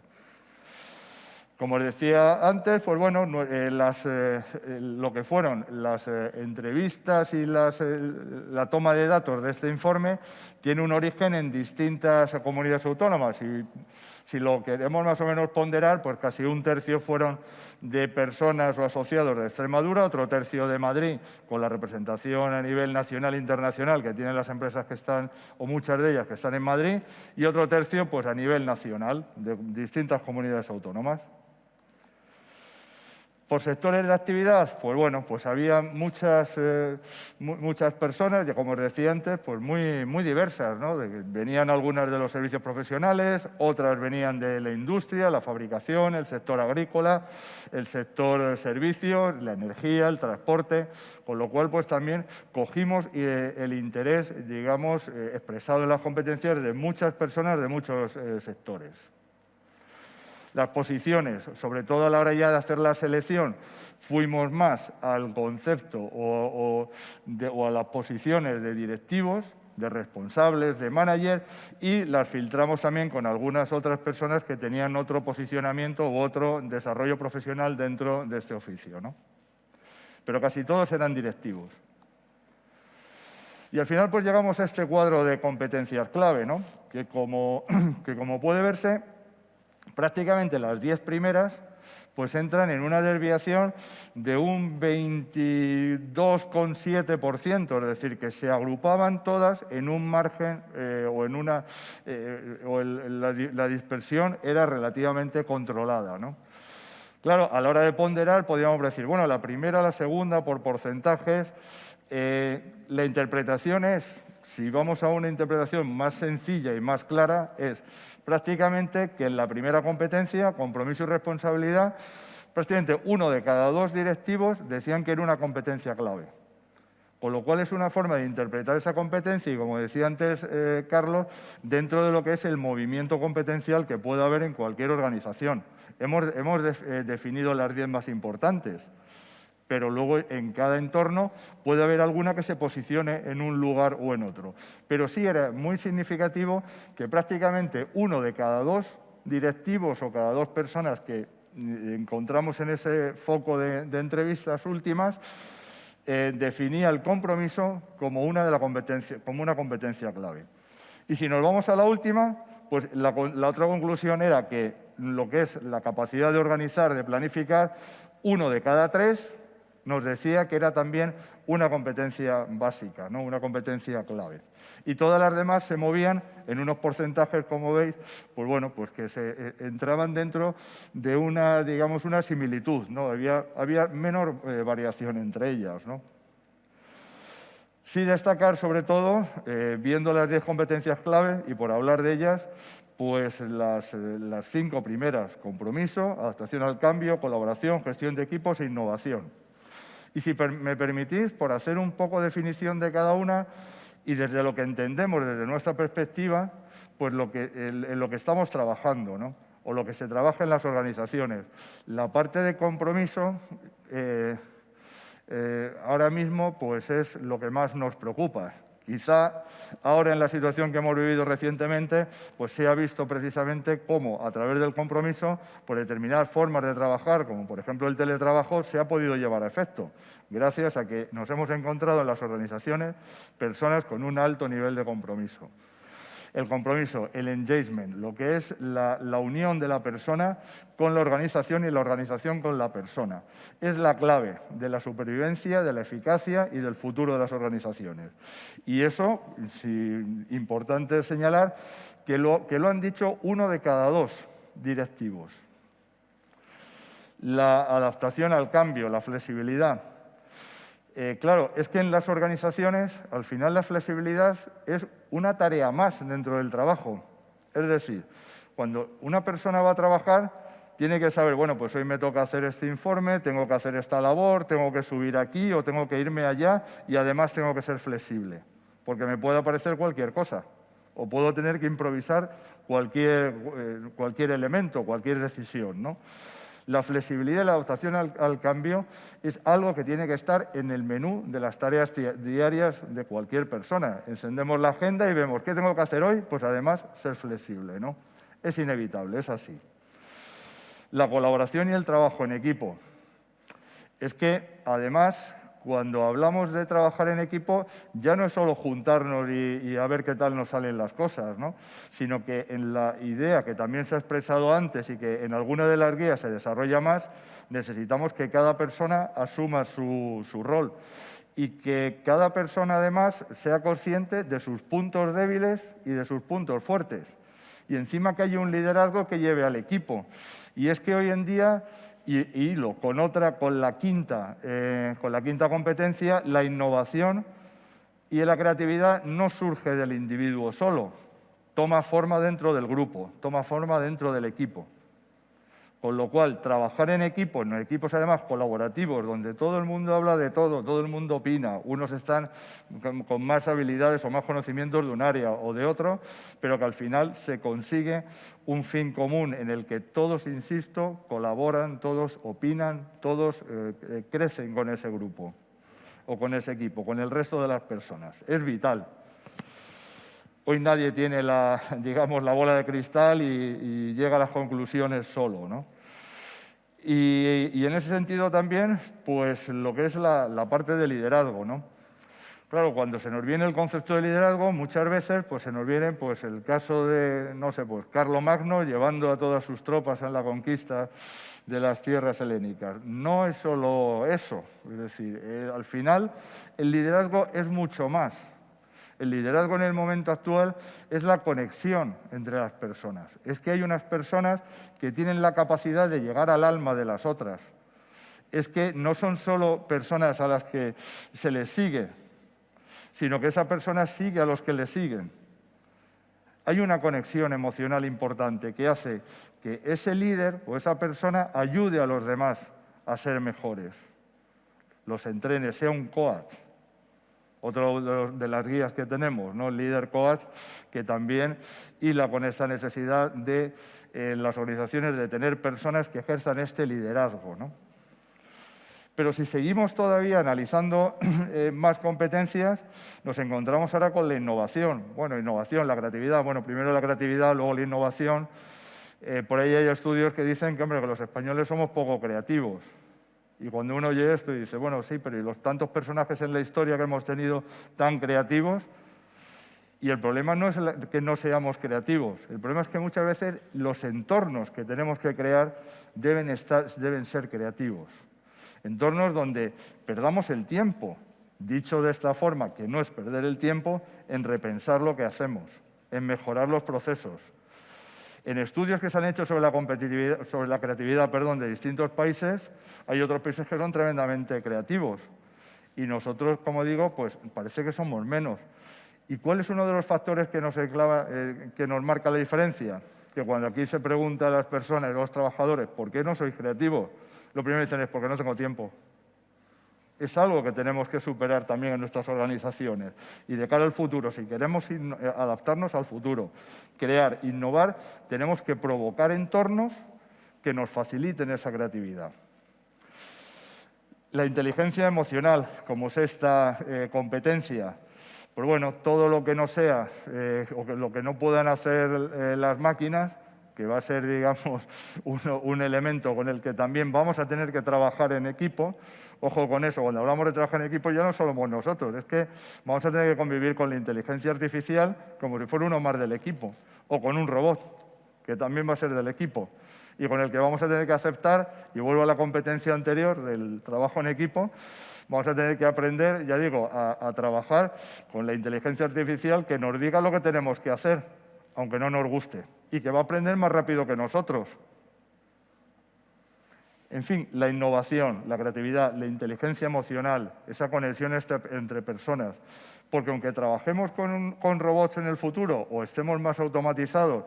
Como os decía antes, pues bueno, lo que fueron las entrevistas y la toma de datos de este informe tiene un origen en distintas comunidades autónomas y si lo queremos más o menos ponderar, pues casi un tercio fueron de personas o asociados de Extremadura, otro tercio de Madrid, con la representación a nivel nacional e internacional que tienen las empresas que están, o muchas de ellas que están en Madrid, y otro tercio pues a nivel nacional, de distintas comunidades autónomas. Por sectores de actividad, pues bueno, pues había muchas personas, ya como os decía antes, pues muy diversas, ¿no? Venían algunas de los servicios profesionales, otras venían de la industria, la fabricación, el sector agrícola, el sector servicios, la energía, el transporte, con lo cual pues también cogimos el interés, digamos, expresado en las competencias de muchas personas de muchos sectores. Las posiciones, sobre todo a la hora ya de hacer la selección, fuimos más al concepto o a las posiciones de directivos, de responsables, de manager, y las filtramos también con algunas otras personas que tenían otro posicionamiento u otro desarrollo profesional dentro de este oficio, ¿no? Pero casi todos eran directivos. Y al final pues llegamos a este cuadro de competencias clave, ¿no? que como puede verse, prácticamente las 10 primeras pues entran en una desviación de un 22,7%, es decir, que se agrupaban todas en un margen la dispersión era relativamente controlada, ¿no? Claro, a la hora de ponderar podríamos decir, bueno, la primera, la segunda, por porcentajes, la interpretación es, si vamos a una interpretación más sencilla y más clara, es prácticamente que en la primera competencia, compromiso y responsabilidad, prácticamente 1 de cada 2 directivos decían que era una competencia clave. Con lo cual es una forma de interpretar esa competencia y, como decía antes Carlos, dentro de lo que es el movimiento competencial que puede haber en cualquier organización. Hemos definido las 10 más importantes, pero luego en cada entorno puede haber alguna que se posicione en un lugar o en otro. Pero sí era muy significativo que prácticamente 1 de cada 2 directivos o cada 2 personas que encontramos en ese foco de entrevistas últimas definía el compromiso como una competencia clave. Y si nos vamos a la última, pues la otra conclusión era que lo que es la capacidad de organizar, de planificar, 1 de cada 3 nos decía que era también una competencia básica, ¿no? Una competencia clave. Y todas las demás se movían en unos porcentajes, como veis, pues bueno, pues que entraban dentro de una, digamos, una similitud, ¿no? Había menor variación entre ellas, ¿no? Sí destacar, sobre todo, viendo las 10 competencias clave y por hablar de ellas, pues las 5 primeras: compromiso, adaptación al cambio, colaboración, gestión de equipos e innovación. Y si me permitís, por hacer un poco de definición de cada una y desde lo que entendemos, desde nuestra perspectiva, pues en lo que estamos trabajando, ¿no? O lo que se trabaja en las organizaciones. La parte de compromiso ahora mismo pues es lo que más nos preocupa. Quizá ahora en la situación que hemos vivido recientemente, pues se ha visto precisamente cómo a través del compromiso, por determinadas formas de trabajar, como por ejemplo el teletrabajo, se ha podido llevar a efecto, gracias a que nos hemos encontrado en las organizaciones personas con un alto nivel de compromiso. El compromiso, el engagement, lo que es la unión de la persona con la organización y la organización con la persona. Es la clave de la supervivencia, de la eficacia y del futuro de las organizaciones. Y eso, importante señalar, que lo han dicho 1 de cada 2 directivos. La adaptación al cambio, la flexibilidad. Claro, es que en las organizaciones, al final, la flexibilidad es una tarea más dentro del trabajo. Es decir, cuando una persona va a trabajar, tiene que saber, bueno, pues hoy me toca hacer este informe, tengo que hacer esta labor, tengo que subir aquí o tengo que irme allá y además tengo que ser flexible. porque me puede aparecer cualquier cosa o puedo tener que improvisar cualquier elemento, cualquier decisión, ¿no? La flexibilidad y la adaptación al cambio es algo que tiene que estar en el menú de las tareas diarias de cualquier persona. Encendemos la agenda y vemos qué tengo que hacer hoy, pues además ser flexible, ¿no? Es inevitable, es así. La colaboración y el trabajo en equipo. Es que, además, cuando hablamos de trabajar en equipo, ya no es solo juntarnos y a ver qué tal nos salen las cosas, ¿no? Sino que en la idea que también se ha expresado antes y que en alguna de las guías se desarrolla más, necesitamos que cada persona asuma su rol y que cada persona, además, sea consciente de sus puntos débiles y de sus puntos fuertes. Y encima que haya un liderazgo que lleve al equipo. Y es que hoy en día... Y con la quinta competencia, la innovación y la creatividad no surge del individuo solo, toma forma dentro del grupo, toma forma dentro del equipo. Con lo cual, trabajar en equipos además colaborativos, donde todo el mundo habla de todo el mundo opina, unos están con más habilidades o más conocimientos de un área o de otro, pero que al final se consigue un fin común en el que todos, insisto, colaboran, todos opinan, todos crecen con ese grupo o con ese equipo, con el resto de las personas. Es vital. Hoy nadie tiene la bola de cristal y llega a las conclusiones solo, ¿no? Y en ese sentido también, pues lo que es la parte de liderazgo, ¿no? Claro, cuando se nos viene el concepto de liderazgo, muchas veces pues, se nos viene pues, el caso de, no sé, pues Carlomagno llevando a todas sus tropas en la conquista de las tierras helénicas. No es solo eso, es decir, al final el liderazgo es mucho más. El liderazgo en el momento actual es la conexión entre las personas. Es que hay unas personas que tienen la capacidad de llegar al alma de las otras. Es que no son solo personas a las que se les sigue, sino que esa persona sigue a los que le siguen. Hay una conexión emocional importante que hace que ese líder o esa persona ayude a los demás a ser mejores. Los entrene, sea un coach. Otro de las guías que tenemos, ¿no? El líder coach, que también hila con esta necesidad de las organizaciones de tener personas que ejerzan este liderazgo, ¿no? Pero si seguimos todavía analizando más competencias, nos encontramos ahora con la innovación. Bueno, innovación, la creatividad. Bueno, primero la creatividad, luego la innovación. Por ahí hay estudios que dicen que, hombre, que los españoles somos poco creativos. Y cuando uno oye esto y dice, bueno, sí, pero ¿y los tantos personajes en la historia que hemos tenido tan creativos? Y el problema no es que no seamos creativos. El problema es que muchas veces los entornos que tenemos que crear deben ser creativos. Entornos donde perdamos el tiempo, dicho de esta forma, que no es perder el tiempo, en repensar lo que hacemos, en mejorar los procesos. En estudios que se han hecho sobre la creatividad de distintos países, hay otros países que son tremendamente creativos. Y nosotros, como digo, pues parece que somos menos. ¿Y cuál es uno de los factores que nos marca la diferencia? Que cuando aquí se pregunta a las personas, a los trabajadores, ¿por qué no sois creativos? Lo primero que dicen es porque no tengo tiempo. Es algo que tenemos que superar también en nuestras organizaciones. Y de cara al futuro, si queremos adaptarnos al futuro, crear, innovar, tenemos que provocar entornos que nos faciliten esa creatividad. La inteligencia emocional, como sexta competencia, pues bueno, todo lo que no sea o lo que no puedan hacer las máquinas, que va a ser, digamos, un elemento con el que también vamos a tener que trabajar en equipo. Ojo con eso, cuando hablamos de trabajar en equipo ya no somos nosotros, es que vamos a tener que convivir con la inteligencia artificial como si fuera uno más del equipo, o con un robot, que también va a ser del equipo, y con el que vamos a tener que aceptar, y vuelvo a la competencia anterior del trabajo en equipo, vamos a tener que aprender, ya digo, a trabajar con la inteligencia artificial que nos diga lo que tenemos que hacer, aunque no nos guste, y que va a aprender más rápido que nosotros. En fin, la innovación, la creatividad, la inteligencia emocional, esa conexión entre personas, porque aunque trabajemos con robots en el futuro o estemos más automatizados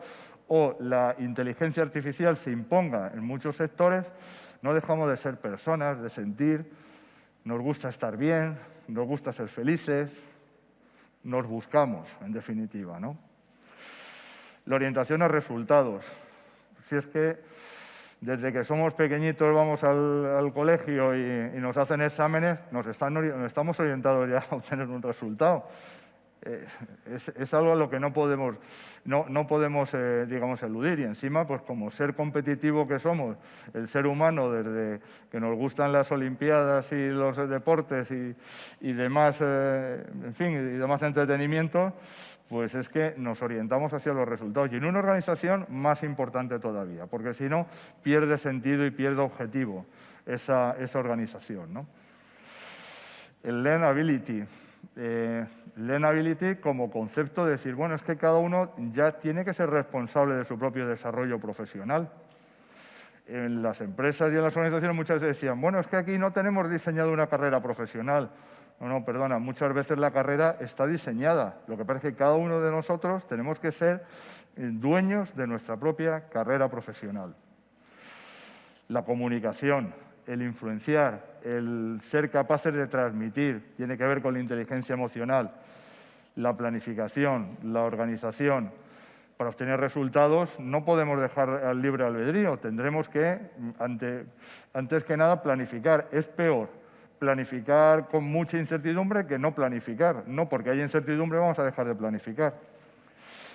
o la inteligencia artificial se imponga en muchos sectores, no dejamos de ser personas, de sentir, nos gusta estar bien, nos gusta ser felices nos buscamos, en definitiva, ¿no? La orientación a resultados. Si es que desde que somos pequeñitos vamos al colegio y nos hacen exámenes, estamos orientados ya a obtener un resultado. Es algo a lo que no podemos digamos, eludir. Y encima, pues como ser competitivo que somos, el ser humano, desde que nos gustan las olimpiadas y los deportes y demás, en fin, y demás entretenimiento, pues es que nos orientamos hacia los resultados. Y en una organización más importante todavía, porque si no, pierde sentido y pierde objetivo esa organización, ¿no? El learnability. Learnability como concepto de decir, bueno, es que cada uno ya tiene que ser responsable de su propio desarrollo profesional. En las empresas y en las organizaciones muchas veces decían, bueno, es que aquí no tenemos diseñado una carrera profesional. No, perdona, muchas veces la carrera está diseñada. Lo que pasa es que cada uno de nosotros tenemos que ser dueños de nuestra propia carrera profesional. La comunicación, el influenciar, el ser capaces de transmitir, tiene que ver con la inteligencia emocional, la planificación, la organización. Para obtener resultados no podemos dejar al libre albedrío, tendremos que, antes que nada, planificar. Es peor planificar con mucha incertidumbre que no planificar. No, porque hay incertidumbre vamos a dejar de planificar.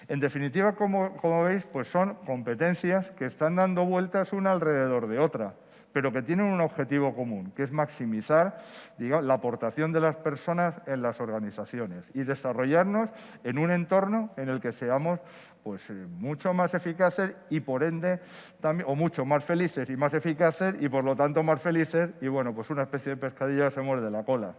En definitiva, como veis, pues son competencias que están dando vueltas una alrededor de otra, pero que tienen un objetivo común, que es maximizar, digamos, la aportación de las personas en las organizaciones y desarrollarnos en un entorno en el que seamos pues, mucho más eficaces y, por ende, también, o mucho más felices y más eficaces y, por lo tanto, más felices y, bueno, pues una especie de pescadilla que se muerde la cola.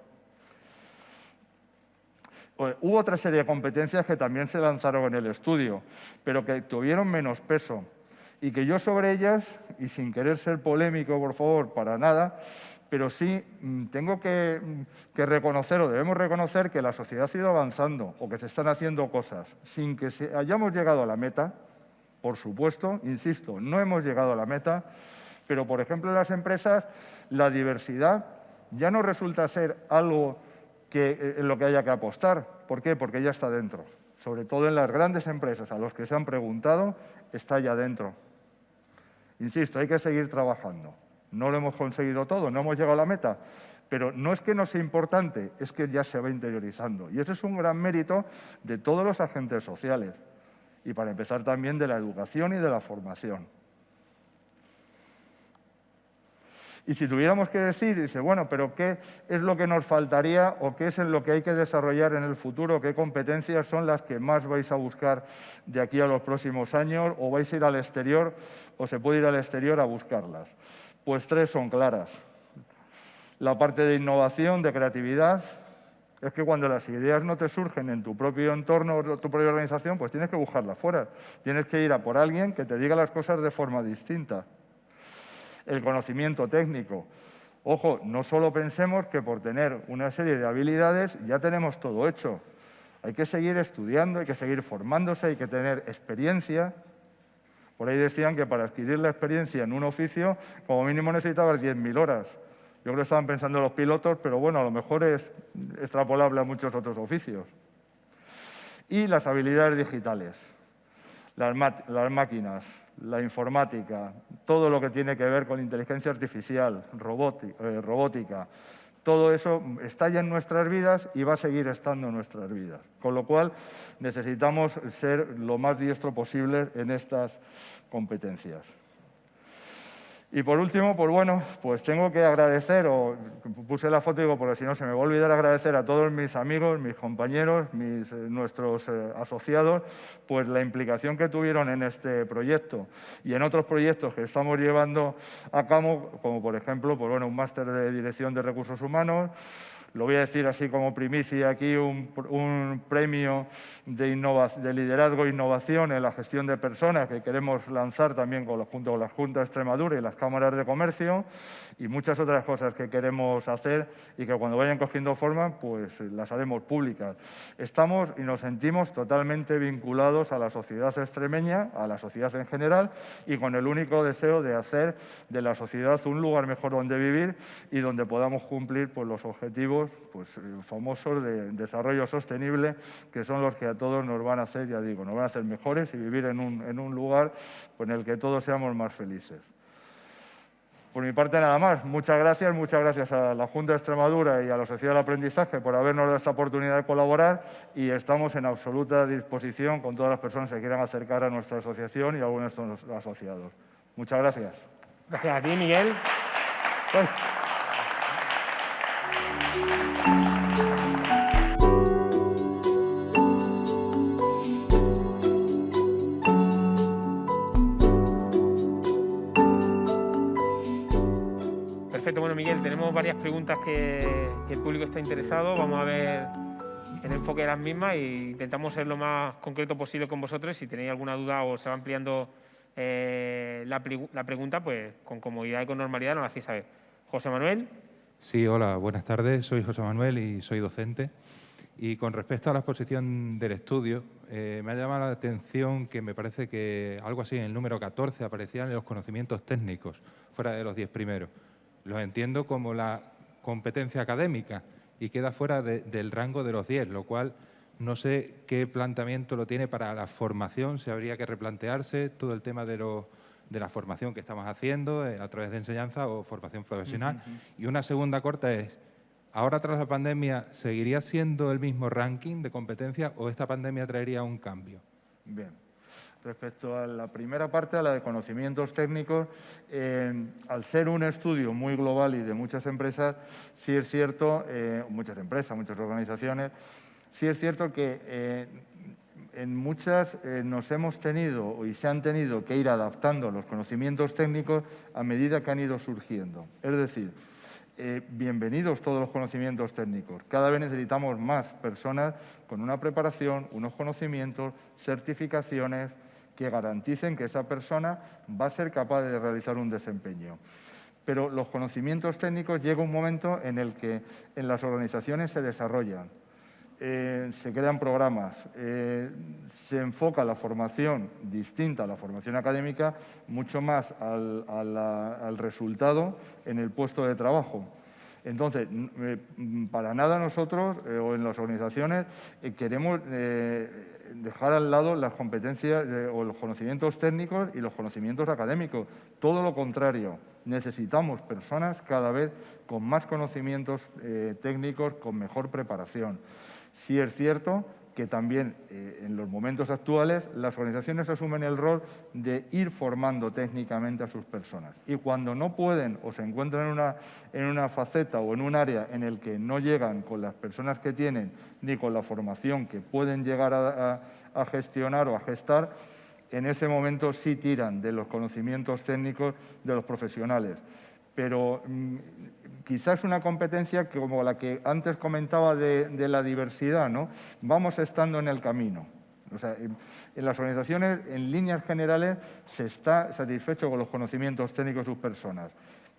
Hubo otra serie de competencias que también se lanzaron en el estudio, pero que tuvieron menos peso y que yo sobre ellas, y sin querer ser polémico, por favor, para nada, pero sí tengo que reconocer, o debemos reconocer, que la sociedad ha ido avanzando o que se están haciendo cosas sin que hayamos llegado a la meta. Por supuesto, insisto, no hemos llegado a la meta, pero, por ejemplo, en las empresas la diversidad ya no resulta ser algo en lo que haya que apostar. ¿Por qué? Porque ya está dentro. Sobre todo en las grandes empresas a los que se han preguntado, está ya dentro. Insisto, hay que seguir trabajando. No lo hemos conseguido todo, no hemos llegado a la meta, pero no es que no sea importante, es que ya se va interiorizando. Y ese es un gran mérito de todos los agentes sociales y, para empezar, también de la educación y de la formación. Y si tuviéramos que decir, dice, bueno, pero ¿qué es lo que nos faltaría o qué es en lo que hay que desarrollar en el futuro? ¿Qué competencias son las que más vais a buscar de aquí a los próximos años? ¿O vais a ir al exterior o se puede ir al exterior a buscarlas? Pues 3 son claras. La parte de innovación, de creatividad. Es que cuando las ideas no te surgen en tu propio entorno o tu propia organización, pues tienes que buscarlas fuera. Tienes que ir a por alguien que te diga las cosas de forma distinta. El conocimiento técnico. Ojo, no solo pensemos que por tener una serie de habilidades ya tenemos todo hecho. Hay que seguir estudiando, hay que seguir formándose, hay que tener experiencia. Por ahí decían que para adquirir la experiencia en un oficio, como mínimo necesitabas 10.000 horas. Yo creo que estaban pensando los pilotos, pero bueno, a lo mejor es extrapolable a muchos otros oficios. Y las habilidades digitales, las máquinas, la informática, todo lo que tiene que ver con inteligencia artificial, robótica, todo eso está ya en nuestras vidas y va a seguir estando en nuestras vidas. Con lo cual, necesitamos ser lo más diestro posible en estas competencias. Y por último, pues bueno, pues tengo que agradecer, o puse la foto, digo, porque si no se me va a olvidar, agradecer a todos mis amigos, mis compañeros, nuestros asociados, pues la implicación que tuvieron en este proyecto y en otros proyectos que estamos llevando a cabo, como por ejemplo, pues bueno, un máster de Dirección de Recursos Humanos. Lo voy a decir así como primicia aquí, un premio de liderazgo e innovación en la gestión de personas que queremos lanzar también junto con la Junta de Extremadura y las cámaras de comercio, y muchas otras cosas que queremos hacer y que cuando vayan cogiendo forma pues las haremos públicas. Estamos y nos sentimos totalmente vinculados a la sociedad extremeña, a la sociedad en general, y con el único deseo de hacer de la sociedad un lugar mejor donde vivir y donde podamos cumplir pues, los objetivos objetivos pues, famosos de desarrollo sostenible, que son los que a todos nos van a hacer, ya digo, nos van a hacer mejores y vivir en un lugar pues, en el que todos seamos más felices. Por mi parte, nada más. Muchas gracias a la Junta de Extremadura y a la Sociedad del Aprendizaje por habernos dado esta oportunidad de colaborar y estamos en absoluta disposición con todas las personas que quieran acercar a nuestra asociación y a algunos de nuestros asociados. Muchas gracias. Gracias a ti, Miguel. Pues, perfecto, bueno, Miguel, tenemos varias preguntas que el público está interesado. Vamos a ver el enfoque de las mismas e intentamos ser lo más concreto posible con vosotros. Si tenéis alguna duda o se va ampliando la pregunta, pues con comodidad y con normalidad nos la hacéis saber. José Manuel. Sí, hola, buenas tardes. Soy José Manuel y soy docente. Y con respecto a la exposición del estudio, me ha llamado la atención que me parece que algo así en el número 14 aparecían los conocimientos técnicos, fuera de los 10 primeros. Los entiendo como la competencia académica y queda fuera del rango de los 10, lo cual no sé qué planteamiento lo tiene para la formación, si habría que replantearse todo el tema de la formación que estamos haciendo a través de enseñanza o formación profesional. Y una segunda corta es, ¿ahora tras la pandemia seguiría siendo el mismo ranking de competencias o esta pandemia traería un cambio? Bien. Respecto a la primera parte, a la de conocimientos técnicos, al ser un estudio muy global y de muchas empresas, sí es cierto, muchas empresas, muchas organizaciones, sí es cierto que en muchas nos hemos tenido y se han tenido que ir adaptando los conocimientos técnicos a medida que han ido surgiendo. Es decir, bienvenidos todos los conocimientos técnicos. Cada vez necesitamos más personas con una preparación, unos conocimientos, certificaciones que garanticen que esa persona va a ser capaz de realizar un desempeño. Pero los conocimientos técnicos llega un momento en el que en las organizaciones se desarrollan, se crean programas, se enfoca la formación distinta a la formación académica, mucho más al resultado en el puesto de trabajo. Entonces, para nada nosotros o en las organizaciones queremos dejar al lado las competencias o los conocimientos técnicos y los conocimientos académicos. Todo lo contrario, necesitamos personas cada vez con más conocimientos técnicos, con mejor preparación. Sí es cierto que también en los momentos actuales las organizaciones asumen el rol de ir formando técnicamente a sus personas. Y cuando no pueden o se encuentran en una faceta o en un área en el que no llegan con las personas que tienen ni con la formación que pueden llegar a gestionar o a gestar, en ese momento sí tiran de los conocimientos técnicos de los profesionales. Pero quizás una competencia que, como la que antes comentaba de la diversidad, ¿no? Vamos estando en el camino. O sea, en las organizaciones, en líneas generales, se está satisfecho con los conocimientos técnicos de sus personas.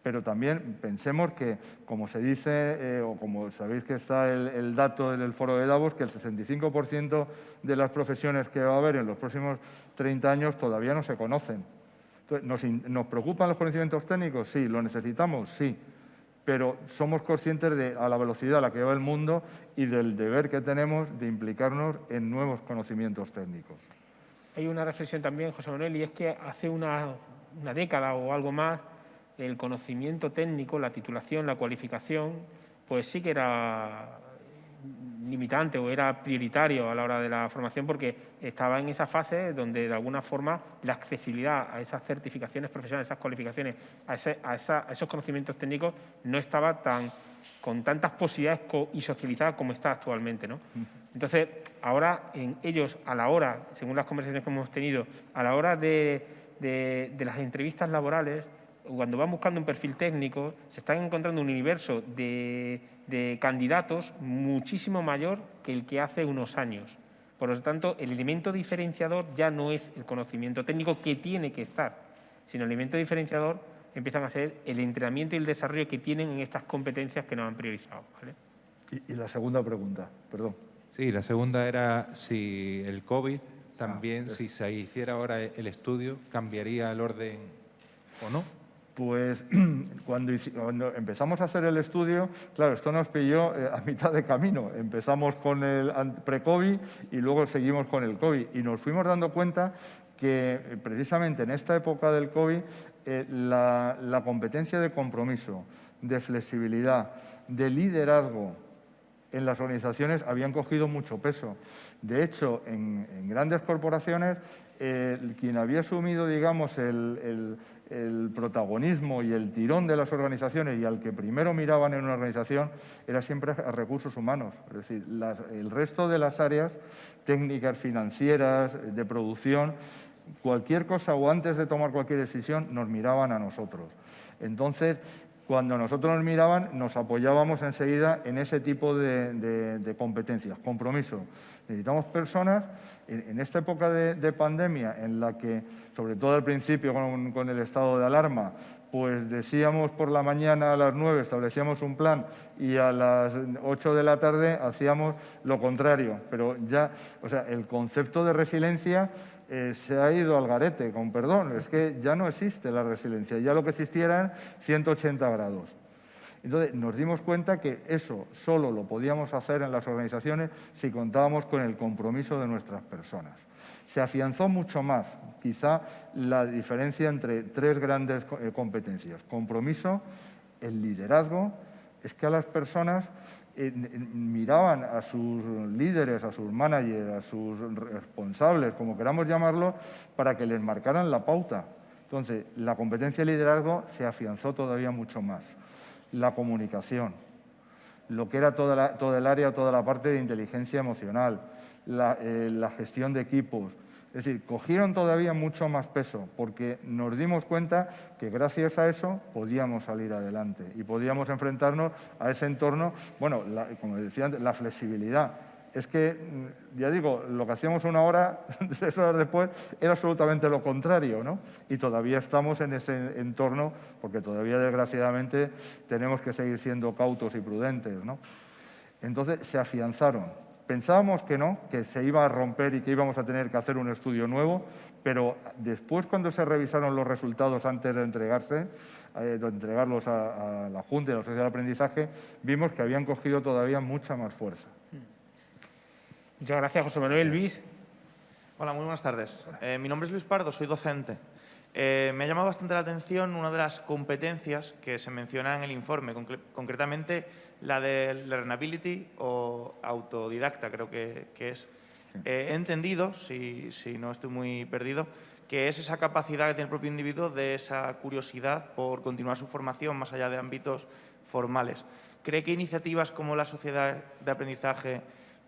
Pero también pensemos que, como se dice, o como sabéis que está el dato en el foro de Davos, que el 65% de las profesiones que va a haber en los próximos 30 años todavía no se conocen. Entonces, ¿nos preocupan los conocimientos técnicos? Sí. ¿Lo necesitamos? Sí. Pero somos conscientes de a la velocidad a la que va el mundo y del deber que tenemos de implicarnos en nuevos conocimientos técnicos. Hay una reflexión también, José Manuel, y es que hace una década o algo más, el conocimiento técnico, la titulación, la cualificación, pues sí que era limitante o era prioritario a la hora de la formación porque estaba en esa fase donde de alguna forma la accesibilidad a esas certificaciones profesionales, a esas cualificaciones, a esos conocimientos técnicos no estaba con tantas posibilidades y socializada como está actualmente, ¿no? Entonces, ahora ellos a la hora, según las conversaciones que hemos tenido, a la hora de las entrevistas laborales, cuando van buscando un perfil técnico, se están encontrando un universo de candidatos muchísimo mayor que el que hace unos años. Por lo tanto, el elemento diferenciador ya no es el conocimiento técnico que tiene que estar, sino el elemento diferenciador empiezan a ser el entrenamiento y el desarrollo que tienen en estas competencias que nos han priorizado, ¿vale? Y la segunda pregunta, perdón. Sí, la segunda era si el COVID también, si se hiciera ahora el estudio, ¿cambiaría el orden o no? Pues cuando empezamos a hacer el estudio, claro, esto nos pilló a mitad de camino. Empezamos con el pre-COVID y luego seguimos con el COVID. Y nos fuimos dando cuenta que precisamente en esta época del COVID la competencia de compromiso, de flexibilidad, de liderazgo en las organizaciones habían cogido mucho peso. De hecho, en grandes corporaciones, quien había asumido, digamos, el protagonismo y el tirón de las organizaciones y al que primero miraban en una organización era siempre a recursos humanos. Es decir, el resto de las áreas técnicas, financieras, de producción, cualquier cosa o antes de tomar cualquier decisión nos miraban a nosotros. Entonces, cuando nosotros nos miraban, nos apoyábamos enseguida en ese tipo de competencias, compromiso. Necesitamos personas, en esta época de pandemia, en la que, sobre todo al principio con el estado de alarma, pues decíamos por la mañana a las 9 establecíamos un plan y a las 8 de la tarde hacíamos lo contrario. Pero ya, o sea, el concepto de resiliencia se ha ido al garete, con perdón. Es que ya no existe la resiliencia, ya lo que existía eran 180 grados. Entonces, nos dimos cuenta que eso solo lo podíamos hacer en las organizaciones si contábamos con el compromiso de nuestras personas. Se afianzó mucho más, quizá, la diferencia entre tres grandes competencias. Compromiso, el liderazgo. Es que a las personas miraban a sus líderes, a sus managers, a sus responsables, como queramos llamarlo, para que les marcaran la pauta. Entonces, la competencia de liderazgo se afianzó todavía mucho más. La comunicación, lo que era todo el área, toda la parte de inteligencia emocional, la gestión de equipos. Es decir, cogieron todavía mucho más peso porque nos dimos cuenta que gracias a eso podíamos salir adelante y podíamos enfrentarnos a ese entorno, bueno, como decía antes, la flexibilidad. Es que, ya digo, lo que hacíamos una hora, 3 horas después, era absolutamente lo contrario, ¿no? Y todavía estamos en ese entorno porque todavía, desgraciadamente, tenemos que seguir siendo cautos y prudentes, ¿no? Entonces, se afianzaron. Pensábamos que no, que se iba a romper y que íbamos a tener que hacer un estudio nuevo, pero después, cuando se revisaron los resultados antes de entregarlos a la Junta y a la Sociedad de Aprendizaje, vimos que habían cogido todavía mucha más fuerza. Muchas gracias, José Manuel. Luis. Hola, muy buenas tardes. Mi nombre es Luis Pardo, soy docente. Me ha llamado bastante la atención una de las competencias que se menciona en el informe, concretamente la de learnability o autodidacta, creo que es. He entendido, si no estoy muy perdido, que es esa capacidad que tiene el propio individuo de esa curiosidad por continuar su formación más allá de ámbitos formales. ¿Cree que iniciativas como la Sociedad de Aprendizaje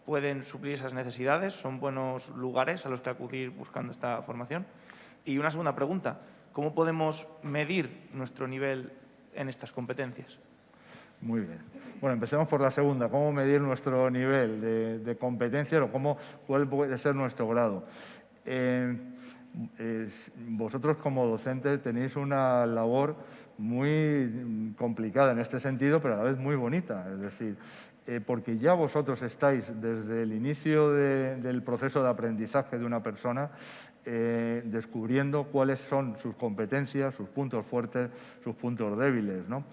pueden suplir esas necesidades? ¿Son buenos lugares a los que acudir buscando esta formación? Y una segunda pregunta, ¿cómo podemos medir nuestro nivel en estas competencias? Muy bien. Bueno, empecemos por la segunda, ¿cómo medir nuestro nivel de competencia o cuál puede ser nuestro grado? Vosotros como docentes tenéis una labor muy complicada en este sentido, pero a la vez muy bonita, es decir, porque ya vosotros estáis desde el inicio del proceso de aprendizaje de una persona descubriendo cuáles son sus competencias, sus puntos fuertes, sus puntos débiles, ¿no?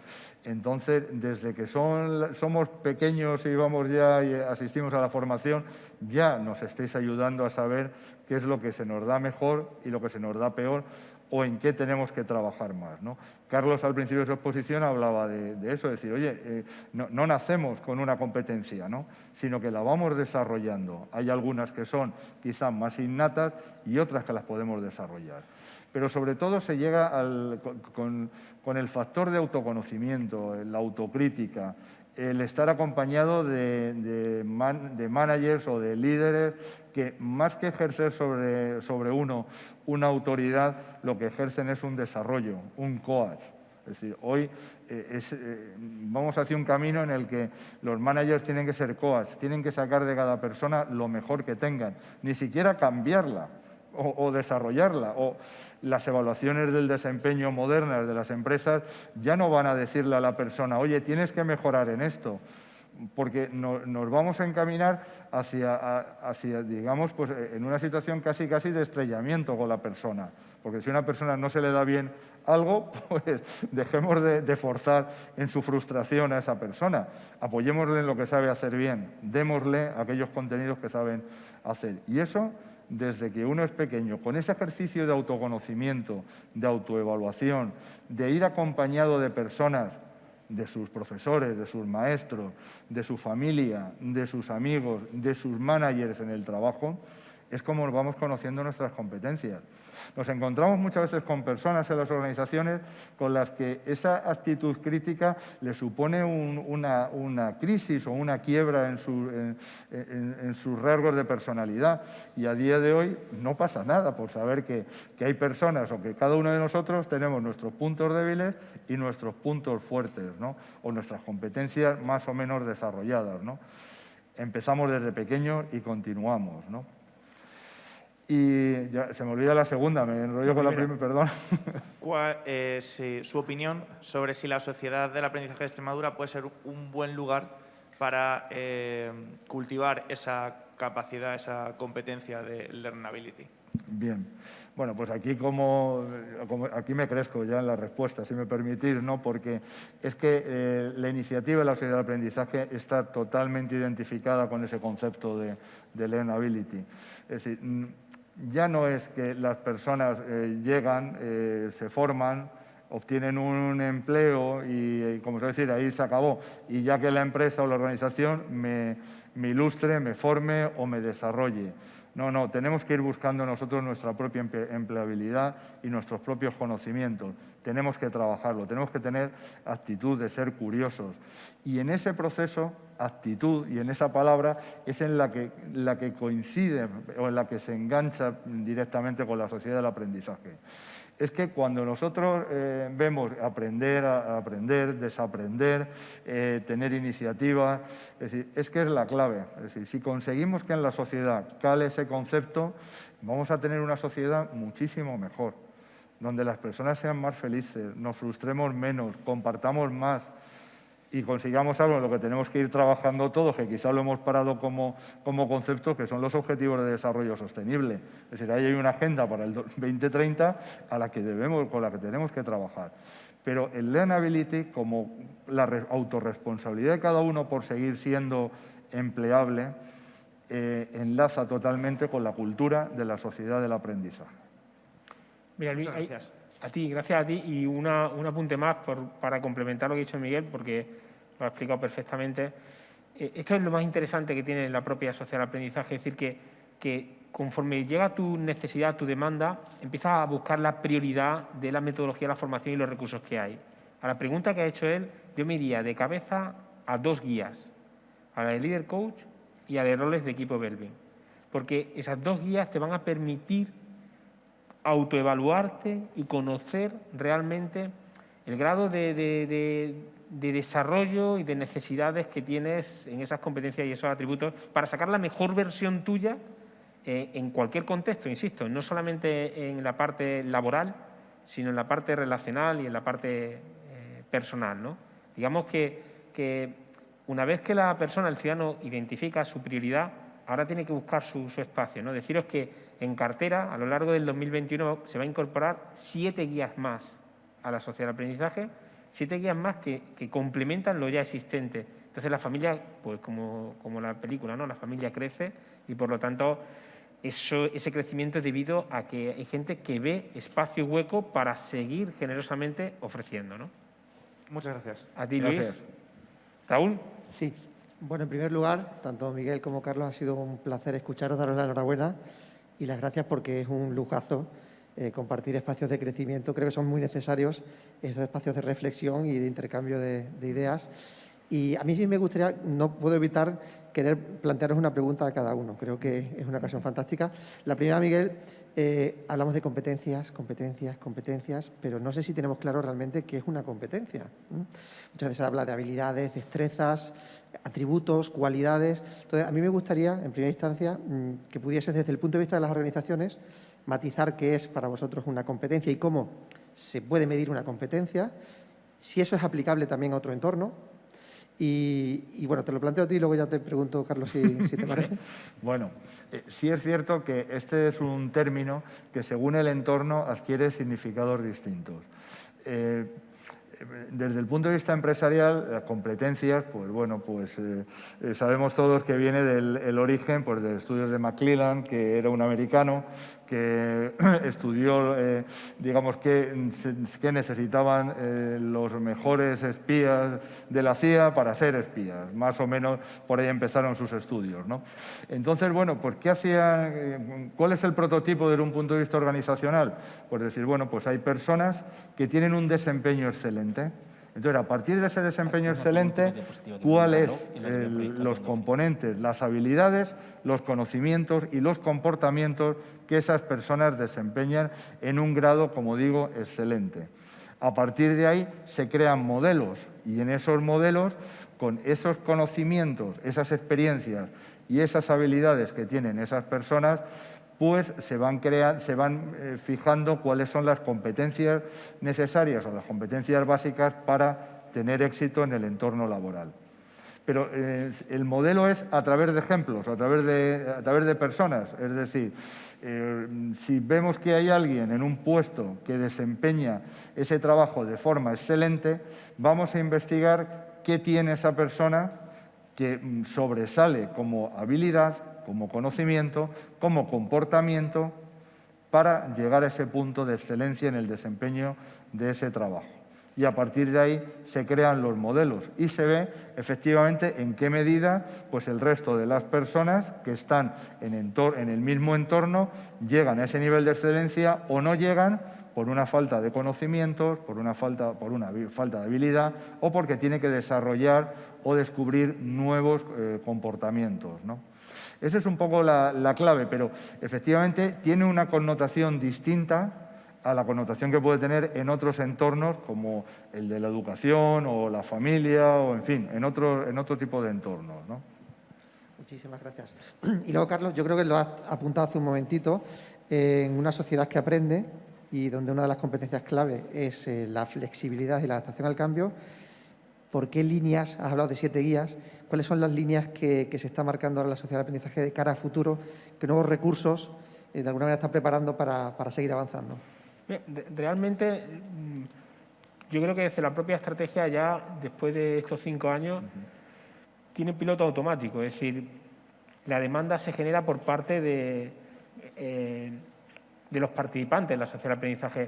Entonces, desde que somos pequeños y vamos ya y asistimos a la formación, ya nos estáis ayudando a saber qué es lo que se nos da mejor y lo que se nos da peor o en qué tenemos que trabajar más, ¿no? Carlos, al principio de su exposición, hablaba de eso, decir, oye, no nacemos con una competencia, ¿no? Sino que la vamos desarrollando. Hay algunas que son quizás más innatas y otras que las podemos desarrollar. Pero sobre todo se llega con el factor de autoconocimiento, la autocrítica, el estar acompañado de managers o de líderes que más que ejercer sobre uno una autoridad, lo que ejercen es un desarrollo, un coach. Es decir, hoy vamos hacia un camino en el que los managers tienen que ser coach, tienen que sacar de cada persona lo mejor que tengan, ni siquiera cambiarla o desarrollarla. O las evaluaciones del desempeño modernas de las empresas ya no van a decirle a la persona, oye, tienes que mejorar en esto, porque nos vamos a encaminar hacia digamos, pues en una situación casi de estrellamiento con la persona. Porque si a una persona no se le da bien algo, pues dejemos de forzar en su frustración a esa persona. Apoyémosle en lo que sabe hacer bien, démosle aquellos contenidos que saben hacer. Y eso, desde que uno es pequeño, con ese ejercicio de autoconocimiento, de autoevaluación, de ir acompañado de personas, de sus profesores, de sus maestros, de su familia, de sus amigos, de sus managers en el trabajo, es como vamos conociendo nuestras competencias. Nos encontramos muchas veces con personas en las organizaciones con las que esa actitud crítica le supone una crisis o una quiebra en sus rasgos de personalidad. Y a día de hoy no pasa nada por saber que hay personas o que cada uno de nosotros tenemos nuestros puntos débiles y nuestros puntos fuertes, ¿no? O nuestras competencias más o menos desarrolladas, ¿no? Empezamos desde pequeños y continuamos, ¿no? Y ya, se me olvida la segunda, me enrollo con la primera, perdón. ¿Cuál es su opinión sobre si la Sociedad del Aprendizaje de Extremadura puede ser un buen lugar para cultivar esa capacidad, esa competencia de learnability? Bien. Bueno, pues aquí aquí me crezco ya en la respuesta, si me permitís, ¿no? Porque es que la iniciativa de la Sociedad del Aprendizaje está totalmente identificada con ese concepto de learnability. Es decir, ya no es que las personas llegan, se forman, obtienen un empleo y, como se decir, ahí se acabó. Y ya que la empresa o la organización me ilustre, me forme o me desarrolle. No, tenemos que ir buscando nosotros nuestra propia empleabilidad y nuestros propios conocimientos. Tenemos que trabajarlo, tenemos que tener actitud de ser curiosos. Y en ese proceso, actitud, y en esa palabra, es en la que coincide o en la que se engancha directamente con la sociedad del aprendizaje. Es que cuando nosotros vemos aprender, desaprender, tener iniciativa, es que es la clave. Es decir, si conseguimos que en la sociedad cale ese concepto, vamos a tener una sociedad muchísimo mejor, donde las personas sean más felices, nos frustremos menos, compartamos más y consigamos algo en lo que tenemos que ir trabajando todos, que quizá lo hemos parado como concepto, que son los Objetivos de Desarrollo Sostenible. Es decir, ahí hay una agenda para el 2030 con la que tenemos que trabajar. Pero el learnability, como la autorresponsabilidad de cada uno por seguir siendo empleable, enlaza totalmente con la cultura de la sociedad del aprendizaje. Mira, Luis, gracias. Gracias a ti. Y un apunte más para complementar lo que ha dicho Miguel, porque lo ha explicado perfectamente. Esto es lo más interesante que tiene la propia sociedad del aprendizaje, es decir, que conforme llega tu necesidad, tu demanda, empiezas a buscar la prioridad de la metodología, la formación y los recursos que hay. A la pregunta que ha hecho él, yo me iría de cabeza a 2 guías, a la de Leader Coach y a de roles de equipo Belvin, porque esas 2 guías te van a permitir autoevaluarte y conocer realmente el grado de desarrollo y de necesidades que tienes en esas competencias y esos atributos para sacar la mejor versión tuya en cualquier contexto, insisto, no solamente en la parte laboral, sino en la parte relacional y en la parte personal, ¿no? Digamos que una vez que la persona, el ciudadano, identifica su prioridad, ahora tiene que buscar su espacio, ¿no? Deciros que en cartera, a lo largo del 2021, se va a incorporar 7 guías más a la sociedad del aprendizaje, 7 guías más que complementan lo ya existente. Entonces la familia, pues como la película, ¿no? La familia crece y, por lo tanto, ese crecimiento es debido a que hay gente que ve espacio y hueco para seguir generosamente ofreciendo, ¿no? Muchas gracias. A ti, Luis. Gracias. Raúl. Sí. Bueno, en primer lugar, tanto Miguel como Carlos, ha sido un placer escucharos, daros la enhorabuena y las gracias, porque es un lujazo compartir espacios de crecimiento. Creo que son muy necesarios esos espacios de reflexión y de intercambio de ideas. Y a mí sí me gustaría, no puedo evitar querer plantearos una pregunta a cada uno. Creo que es una ocasión fantástica. La primera, Miguel, hablamos de competencias, pero no sé si tenemos claro realmente qué es una competencia. Muchas veces se habla de habilidades, destrezas, atributos, cualidades. Entonces, a mí me gustaría, en primera instancia, que pudieses, desde el punto de vista de las organizaciones, matizar qué es para vosotros una competencia y cómo se puede medir una competencia, si eso es aplicable también a otro entorno. Y bueno, te lo planteo a ti y luego ya te pregunto, Carlos, si te parece. Bueno, sí es cierto que este es un término que, según el entorno, adquiere significados distintos. Desde el punto de vista empresarial, las competencias, pues bueno, pues sabemos todos que viene del origen pues, de estudios de McClellan, que era un americano que estudió, digamos, que necesitaban los mejores espías de la CIA para ser espías. Más o menos por ahí empezaron sus estudios, ¿no? Entonces, bueno, pues ¿qué hacían? ¿Cuál es el prototipo desde un punto de vista organizacional? Pues decir, bueno, pues hay personas que tienen un desempeño excelente. Entonces, a partir de ese desempeño excelente, ¿cuáles los componentes, las habilidades, los conocimientos y los comportamientos que esas personas desempeñan en un grado, como digo, excelente? A partir de ahí se crean modelos y en esos modelos, con esos conocimientos, esas experiencias y esas habilidades que tienen esas personas, pues se van fijando cuáles son las competencias necesarias o las competencias básicas para tener éxito en el entorno laboral. Pero el modelo es a través de ejemplos, a través de personas. Es decir, si vemos que hay alguien en un puesto que desempeña ese trabajo de forma excelente, vamos a investigar qué tiene esa persona que sobresale como habilidad, como conocimiento, como comportamiento, para llegar a ese punto de excelencia en el desempeño de ese trabajo. Y a partir de ahí se crean los modelos y se ve efectivamente en qué medida pues el resto de las personas que están en el mismo entorno llegan a ese nivel de excelencia o no llegan por una falta de conocimientos, por una falta de habilidad o porque tiene que desarrollar o descubrir nuevos comportamientos, ¿no? Esa es un poco la clave, pero efectivamente tiene una connotación distinta a la connotación que puede tener en otros entornos como el de la educación o la familia o, en fin, en otro tipo de entornos, ¿no? Muchísimas gracias. Y luego, Carlos, yo creo que lo has apuntado hace un momentito, en una sociedad que aprende y donde una de las competencias clave es la flexibilidad y la adaptación al cambio. ¿Por qué líneas, has hablado de 7 guías, cuáles son las líneas que se está marcando ahora la sociedad de aprendizaje de cara a futuro, qué nuevos recursos de alguna manera están preparando para seguir avanzando? Realmente, yo creo que desde la propia estrategia ya, después de estos 5 años, tiene piloto automático. Es decir, la demanda se genera por parte de los participantes en la sociedad de aprendizaje.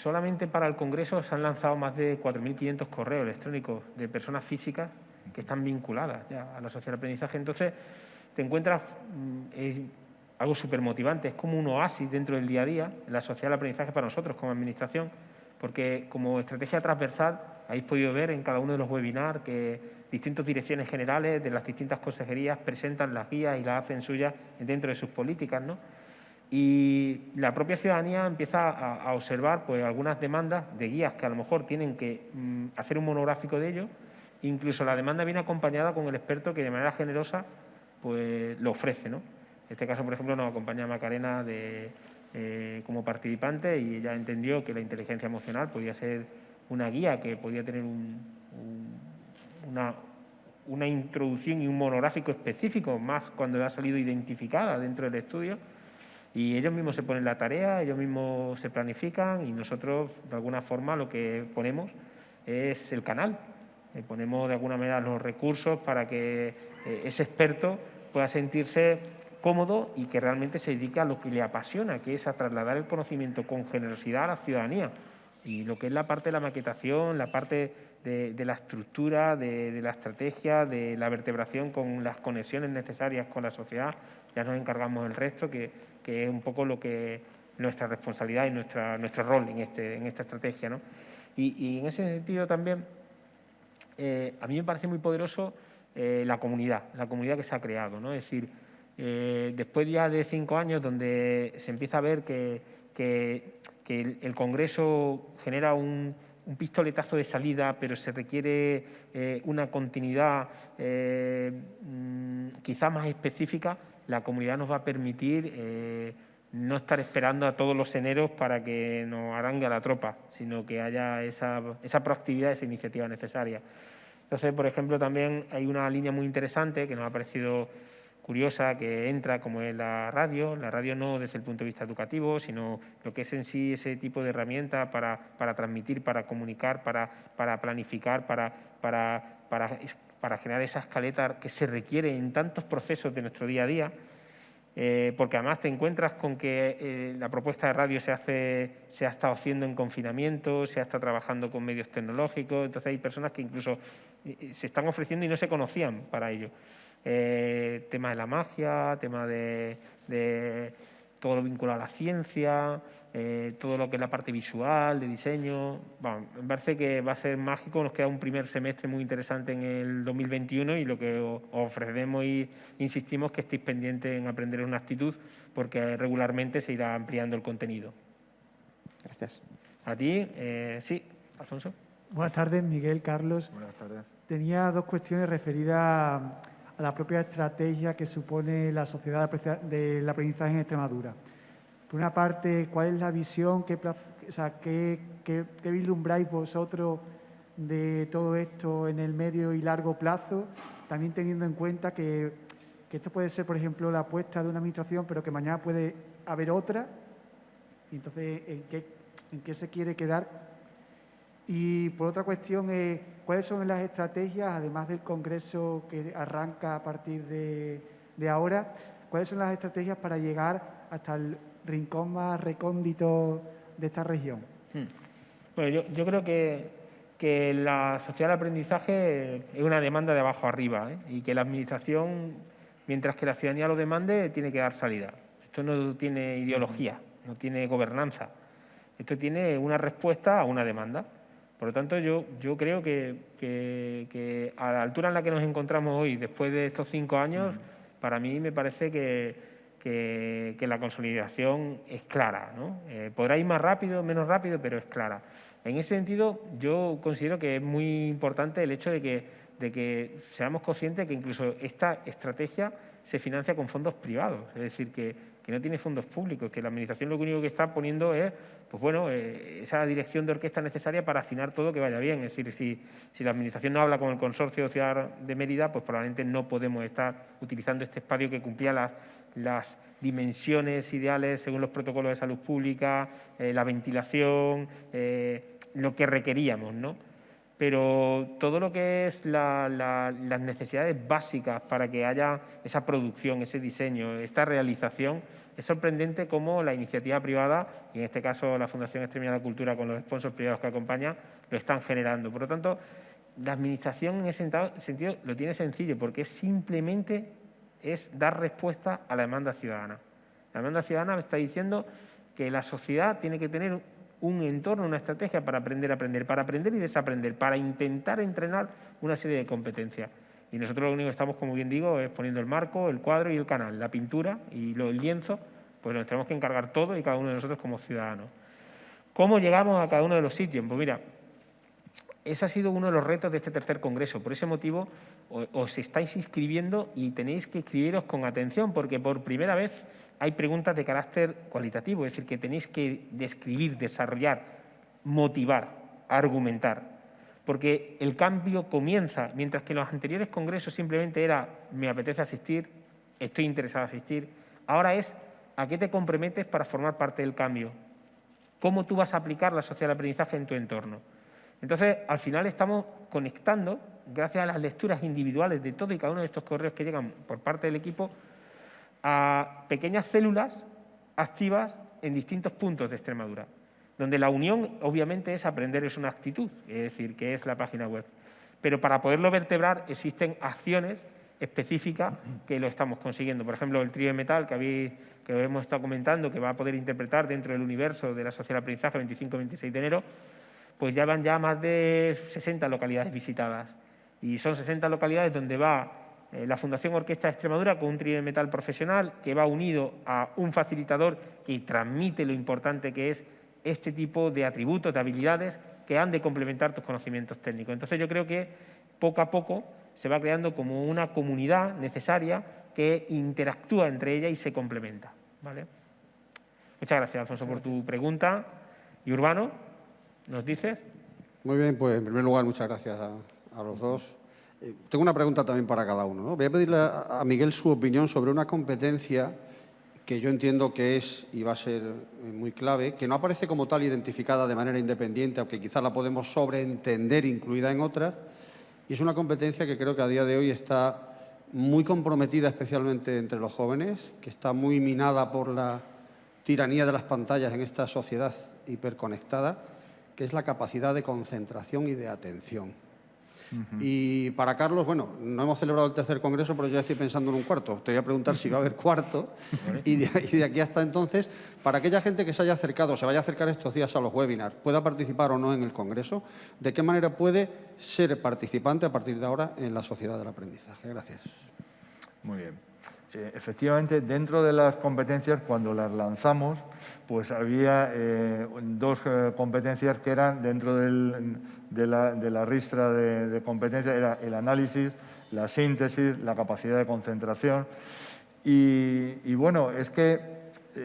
Solamente para el Congreso se han lanzado más de 4.500 correos electrónicos de personas físicas que están vinculadas ya a la sociedad de aprendizaje. Entonces, te encuentras algo súper motivante, es como un oasis dentro del día a día en la sociedad del aprendizaje para nosotros como administración, porque como estrategia transversal habéis podido ver en cada uno de los webinars que distintas direcciones generales de las distintas consejerías presentan las guías y las hacen suyas dentro de sus políticas, ¿no? Y la propia ciudadanía empieza a observar pues, algunas demandas de guías que a lo mejor tienen que hacer un monográfico de ello. Incluso la demanda viene acompañada con el experto que de manera generosa pues, lo ofrece, ¿no? En este caso, por ejemplo, nos acompaña Macarena como participante y ella entendió que la inteligencia emocional podía ser una guía que podía tener una introducción y un monográfico específico, más cuando ha salido identificada dentro del estudio. Y ellos mismos se ponen la tarea, ellos mismos se planifican y nosotros, de alguna forma, lo que ponemos es el canal. Ponemos, de alguna manera, los recursos para que ese experto pueda sentirse cómodo y que realmente se dedique a lo que le apasiona, que es a trasladar el conocimiento con generosidad a la ciudadanía. Y lo que es la parte de la maquetación, la parte de la estructura, de la estrategia, de la vertebración con las conexiones necesarias con la sociedad, ya nos encargamos del resto, que es un poco lo que nuestra responsabilidad y nuestro rol en esta estrategia, ¿no? Y en ese sentido también, a mí me parece muy poderoso la comunidad que se ha creado, ¿no? Es decir, después ya de 5 años donde se empieza a ver que el Congreso genera un pistoletazo de salida, pero se requiere una continuidad quizá más específica, la comunidad nos va a permitir no estar esperando a todos los eneros para que nos arangue a la tropa, sino que haya esa proactividad, esa iniciativa necesaria. Entonces, por ejemplo, también hay una línea muy interesante que nos ha parecido curiosa que entra, como es la radio no desde el punto de vista educativo, sino lo que es en sí ese tipo de herramienta para transmitir, para comunicar, para planificar, para generar esa escaleta que se requiere en tantos procesos de nuestro día a día. Porque además te encuentras con que la propuesta de radio se ha estado haciendo en confinamiento, se ha estado trabajando con medios tecnológicos, entonces hay personas que incluso se están ofreciendo y no se conocían para ello. Tema de la magia, tema de todo lo vinculado a la ciencia, todo lo que es la parte visual, de diseño. Bueno, me parece que va a ser mágico, nos queda un primer semestre muy interesante en el 2021 y lo que os ofrecemos y insistimos que estéis pendientes en aprender una actitud porque regularmente se irá ampliando el contenido. Gracias. A ti, sí, Alfonso. Buenas tardes, Miguel, Carlos. Buenas tardes. Tenía dos cuestiones referidas a la propia estrategia que supone la Sociedad del Aprendizaje en Extremadura. Por una parte, ¿cuál es la visión, qué vislumbráis vosotros de todo esto en el medio y largo plazo? También teniendo en cuenta que esto puede ser, por ejemplo, la apuesta de una administración, pero que mañana puede haber otra. Y entonces, ¿en qué se quiere quedar? Y por otra cuestión, ¿cuáles son las estrategias, además del congreso que arranca a partir de ahora, cuáles son las estrategias para llegar hasta el rincón más recóndito de esta región? Bueno, yo creo que la sociedad del aprendizaje es una demanda de abajo arriba, y que la administración, mientras que la ciudadanía lo demande, tiene que dar salida. Esto no tiene ideología, no tiene gobernanza. Esto tiene una respuesta a una demanda. Por lo tanto, yo creo que a la altura en la que nos encontramos hoy, después de estos 5 años, para mí me parece que la consolidación es clara, ¿no? Podrá ir más rápido, menos rápido, pero es clara. En ese sentido, yo considero que es muy importante el hecho de que seamos conscientes que incluso esta estrategia se financia con fondos privados, es decir, que no tiene fondos públicos, que la Administración lo único que está poniendo es esa dirección de orquesta necesaria para afinar todo, que vaya bien. Es decir, si la Administración no habla con el Consorcio Ciudad de Mérida, pues probablemente no podemos estar utilizando este espacio que cumplía las dimensiones ideales según los protocolos de salud pública, la ventilación, lo que requeríamos, ¿no? Pero todo lo que es las necesidades básicas para que haya esa producción, ese diseño, esta realización, es sorprendente cómo la iniciativa privada, y en este caso la Fundación Extremeña de la Cultura con los sponsors privados que acompañan, lo están generando. Por lo tanto, la Administración en ese sentido lo tiene sencillo, porque simplemente es dar respuesta a la demanda ciudadana. La demanda ciudadana me está diciendo que la sociedad tiene que tener un entorno, una estrategia para aprender y desaprender, para intentar entrenar una serie de competencias. Y nosotros lo único que estamos, como bien digo, es poniendo el marco, el cuadro y el canal, la pintura y el lienzo, pues nos tenemos que encargar todos y cada uno de nosotros como ciudadanos. ¿Cómo llegamos a cada uno de los sitios? Pues mira, ese ha sido uno de los retos de este tercer congreso. Por ese motivo os estáis inscribiendo y tenéis que inscribiros con atención, porque por primera vez hay preguntas de carácter cualitativo, es decir, que tenéis que describir, desarrollar, motivar, argumentar. Porque el cambio comienza, mientras que en los anteriores congresos simplemente era me apetece asistir, estoy interesado en asistir. Ahora es a qué te comprometes para formar parte del cambio, cómo tú vas a aplicar la sociedad del aprendizaje en tu entorno. Entonces, al final estamos conectando, gracias a las lecturas individuales de todo y cada uno de estos correos que llegan por parte del equipo, a pequeñas células activas en distintos puntos de Extremadura, donde la unión obviamente es aprender, es una actitud, es decir, que es la página web. Pero para poderlo vertebrar existen acciones específicas que lo estamos consiguiendo. Por ejemplo, el trío de metal que hemos estado comentando, que va a poder interpretar dentro del universo de la sociedad de aprendizaje 25-26 de enero, pues ya van más de 60 localidades visitadas. Y son 60 localidades donde va la Fundación Orquesta de Extremadura con un trío de metal profesional que va unido a un facilitador que transmite lo importante que es este tipo de atributos, de habilidades que han de complementar tus conocimientos técnicos. Entonces yo creo que poco a poco se va creando como una comunidad necesaria que interactúa entre ella y se complementa, ¿vale? Muchas gracias, Alfonso, por tu pregunta. Y Urbano, ¿nos dices? Muy bien, pues en primer lugar muchas gracias a los dos. Tengo una pregunta también para cada uno, ¿no? Voy a pedirle a Miguel su opinión sobre una competencia que yo entiendo que es y va a ser muy clave, que no aparece como tal identificada de manera independiente, aunque quizás la podemos sobreentender incluida en otras, y es una competencia que creo que a día de hoy está muy comprometida, especialmente entre los jóvenes, que está muy minada por la tiranía de las pantallas en esta sociedad hiperconectada, que es la capacidad de concentración y de atención. Y para Carlos, bueno, no hemos celebrado el tercer congreso, pero yo ya estoy pensando en un cuarto. Te voy a preguntar si va a haber cuarto. Y de aquí hasta entonces, para aquella gente que se haya acercado, se vaya a acercar estos días a los webinars, pueda participar o no en el congreso, ¿de qué manera puede ser participante a partir de ahora en la sociedad del aprendizaje? Gracias. Muy bien. Efectivamente, dentro de las competencias, cuando las lanzamos, pues había dos competencias que eran dentro de la ristra de competencias, era el análisis, la síntesis, la capacidad de concentración. Y bueno, es que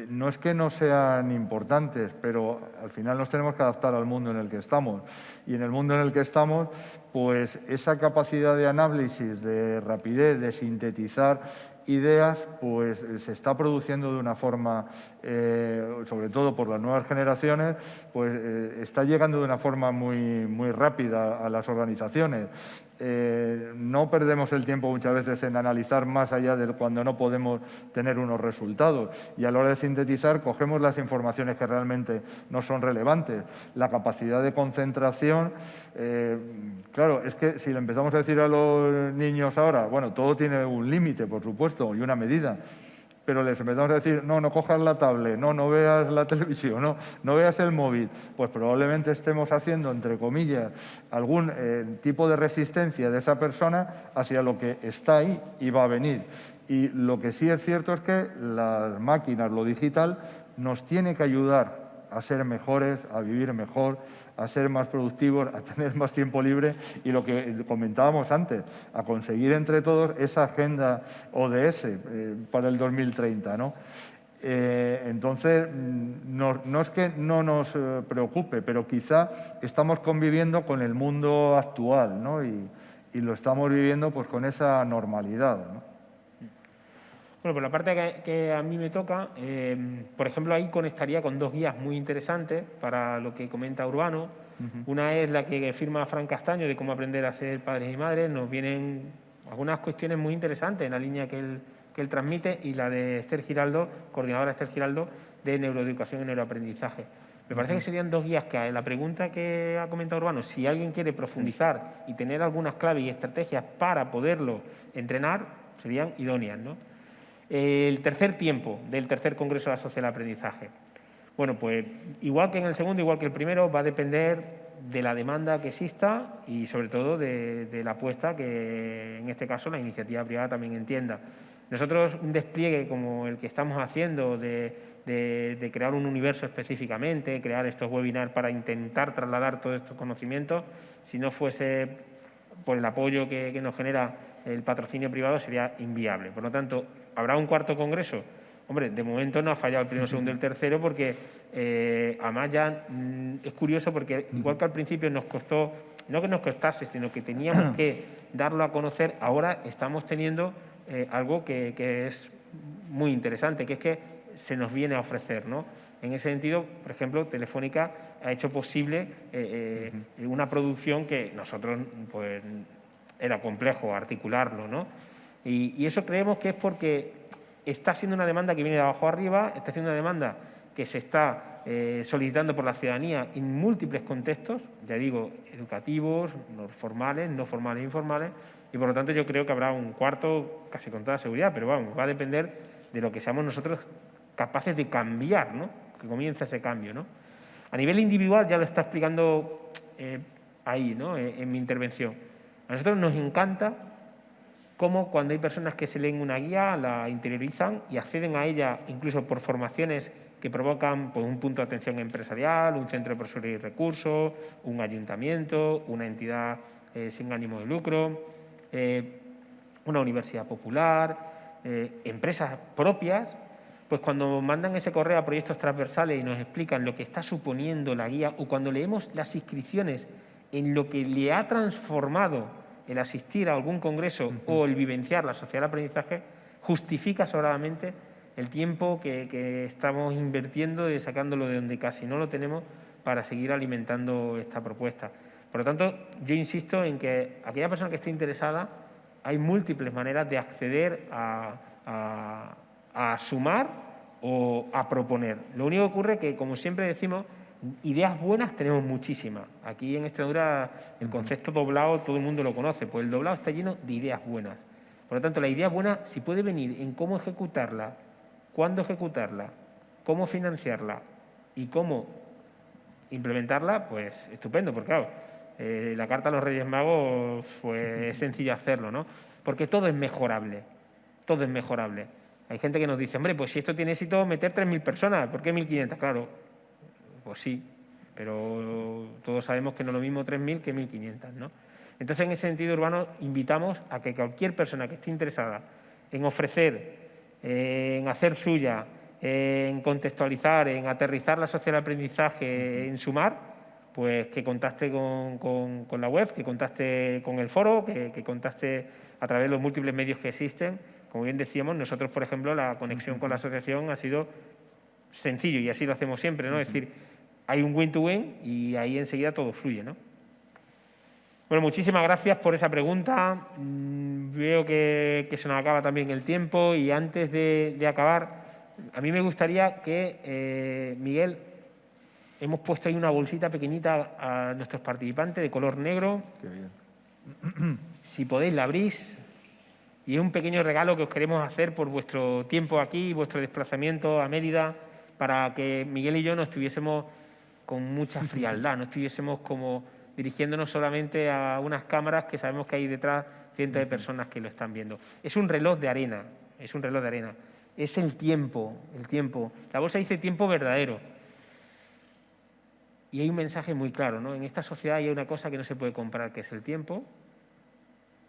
no sean importantes, pero al final nos tenemos que adaptar al mundo en el que estamos. Y en el mundo en el que estamos, pues esa capacidad de análisis, de rapidez, de sintetizar ideas, pues se está produciendo de una forma, sobre todo por las nuevas generaciones, pues está llegando de una forma muy rápida a las organizaciones. No perdemos el tiempo muchas veces en analizar más allá de cuando no podemos tener unos resultados, y a la hora de sintetizar cogemos las informaciones que realmente no son relevantes. La capacidad de concentración, claro, es que si le empezamos a decir a los niños ahora, bueno, todo tiene un límite, por supuesto, y una medida, pero les empezamos a decir, no cojas la tablet, no veas la televisión, no veas el móvil, pues probablemente estemos haciendo, entre comillas, algún tipo de resistencia de esa persona hacia lo que está ahí y va a venir. Y lo que sí es cierto es que las máquinas, lo digital, nos tiene que ayudar a ser mejores, a vivir mejor, a ser más productivos, a tener más tiempo libre y lo que comentábamos antes, a conseguir entre todos esa agenda ODS para el 2030, ¿no? Entonces, no es que no nos preocupe, pero quizá estamos conviviendo con el mundo actual, ¿no? Y lo estamos viviendo pues con esa normalidad, ¿no? Bueno, por la parte que a mí me toca, por ejemplo, ahí conectaría con dos guías muy interesantes para lo que comenta Urbano. Una es la que firma Fran Castaño, de cómo aprender a ser padres y madres. Nos vienen algunas cuestiones muy interesantes en la línea que él transmite, y la de Esther Giraldo, coordinadora Esther Giraldo, de neuroeducación y neuroaprendizaje. Me parece que serían dos guías que, en la pregunta que ha comentado Urbano, si alguien quiere profundizar y tener algunas claves y estrategias para poderlo entrenar, serían idóneas, ¿no? El tercer tiempo del tercer Congreso de la Sociedad del Aprendizaje. Bueno, pues igual que en el segundo, igual que el primero, va a depender de la demanda que exista y sobre todo de la apuesta que en este caso la iniciativa privada también entienda. Nosotros un despliegue como el que estamos haciendo de crear un universo específicamente, crear estos webinars para intentar trasladar todos estos conocimientos, si no fuese por el apoyo que nos genera el patrocinio privado, sería inviable. Por lo tanto, ¿habrá un cuarto congreso? Hombre, de momento no ha fallado el primero, el segundo y el tercero, porque además ya es curioso porque igual que al principio nos costó, no que nos costase, sino que teníamos que darlo a conocer, ahora estamos teniendo algo que es muy interesante, que es que se nos viene a ofrecer, ¿no? En ese sentido, por ejemplo, Telefónica ha hecho posible una producción que nosotros, pues, era complejo articularlo, ¿no? Y eso creemos que es porque está siendo una demanda que viene de abajo arriba, está siendo una demanda que se está solicitando por la ciudadanía en múltiples contextos, ya digo, educativos, formales, no formales, informales, y por lo tanto yo creo que habrá un cuarto casi con toda seguridad, pero vamos, va a depender de lo que seamos nosotros capaces de cambiar, ¿no? Que comience ese cambio, ¿no? A nivel individual, ya lo está explicando ahí, ¿no? En mi intervención. A nosotros nos encanta cómo cuando hay personas que se leen una guía, la interiorizan y acceden a ella incluso por formaciones que provocan pues, un punto de atención empresarial, un centro de profesores y recursos, un ayuntamiento, una entidad sin ánimo de lucro, una universidad popular, empresas propias. Pues cuando mandan ese correo a proyectos transversales y nos explican lo que está suponiendo la guía, o cuando leemos las inscripciones en lo que le ha transformado el asistir a algún congreso o el vivenciar la sociedad del aprendizaje justifica sobradamente el tiempo que estamos invirtiendo y sacándolo de donde casi no lo tenemos para seguir alimentando esta propuesta. Por lo tanto, yo insisto en que aquella persona que esté interesada, hay múltiples maneras de acceder a sumar o a proponer. Lo único que ocurre es que, como siempre decimos, ideas buenas tenemos muchísimas. Aquí en Extremadura el concepto doblado todo el mundo lo conoce, pues el doblado está lleno de ideas buenas. Por lo tanto, la idea buena, si puede venir en cómo ejecutarla, cuándo ejecutarla, cómo financiarla y cómo implementarla, pues estupendo, porque claro, la carta a los Reyes Magos pues, es sencillo hacerlo, ¿no? Porque todo es mejorable, todo es mejorable. Hay gente que nos dice, hombre, pues si esto tiene éxito, meter 3.000 personas, ¿por qué 1.500? Claro, pues sí, pero todos sabemos que no es lo mismo 3.000 que 1.500, ¿no? Entonces, en ese sentido urbano, invitamos a que cualquier persona que esté interesada en ofrecer, en hacer suya, en contextualizar, en aterrizar la sociedad del aprendizaje, en sumar, pues que contacte con la web, que contacte con el foro, que contacte a través de los múltiples medios que existen. Como bien decíamos, nosotros, por ejemplo, la conexión con la asociación ha sido sencillo y así lo hacemos siempre, ¿no? Es decir, hay un win-to-win y ahí enseguida todo fluye, ¿no? Bueno, muchísimas gracias por esa pregunta. Veo que se nos acaba también el tiempo y antes de acabar, a mí me gustaría que, Miguel, hemos puesto ahí una bolsita pequeñita a nuestros participantes de color negro. Qué bien. Si podéis, la abrís. Y es un pequeño regalo que os queremos hacer por vuestro tiempo aquí, vuestro desplazamiento a Mérida, para que Miguel y yo no estuviésemos con mucha frialdad, no estuviésemos como dirigiéndonos solamente a unas cámaras que sabemos que hay detrás cientos de personas que lo están viendo. Es un reloj de arena, es un reloj de arena. Es el tiempo, el tiempo. La bolsa dice tiempo verdadero. Y hay un mensaje muy claro, ¿no? En esta sociedad hay una cosa que no se puede comprar, que es el tiempo,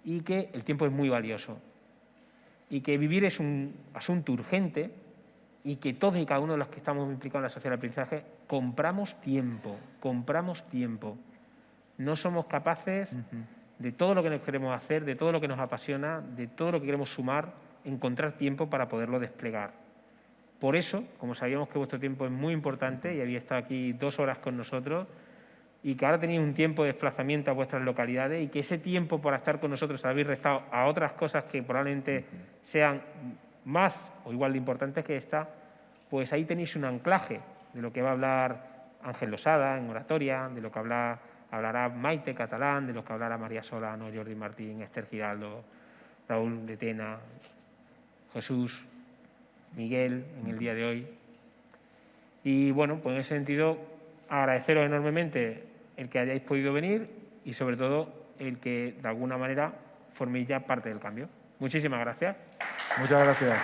y que el tiempo es muy valioso. Y que vivir es un asunto urgente y que todos y cada uno de los que estamos implicados en la sociedad del aprendizaje compramos tiempo, compramos tiempo. No somos capaces de todo lo que nos queremos hacer, de todo lo que nos apasiona, de todo lo que queremos sumar, encontrar tiempo para poderlo desplegar. Por eso, como sabíamos que vuestro tiempo es muy importante y habéis estado aquí 2 horas con nosotros y que ahora tenéis un tiempo de desplazamiento a vuestras localidades y que ese tiempo por estar con nosotros habéis restado a otras cosas que probablemente sean más o igual de importantes que esta, pues ahí tenéis un anclaje de lo que va a hablar Ángel Losada en oratoria, de lo que hablará Maite Catalán, de lo que hablará María Solano, Jordi Martín, Esther Giraldo, Raúl de Tena, Jesús, Miguel en el día de hoy. Y bueno, pues en ese sentido agradeceros enormemente el que hayáis podido venir y sobre todo el que de alguna manera forméis ya parte del cambio. Muchísimas gracias. Muchas gracias.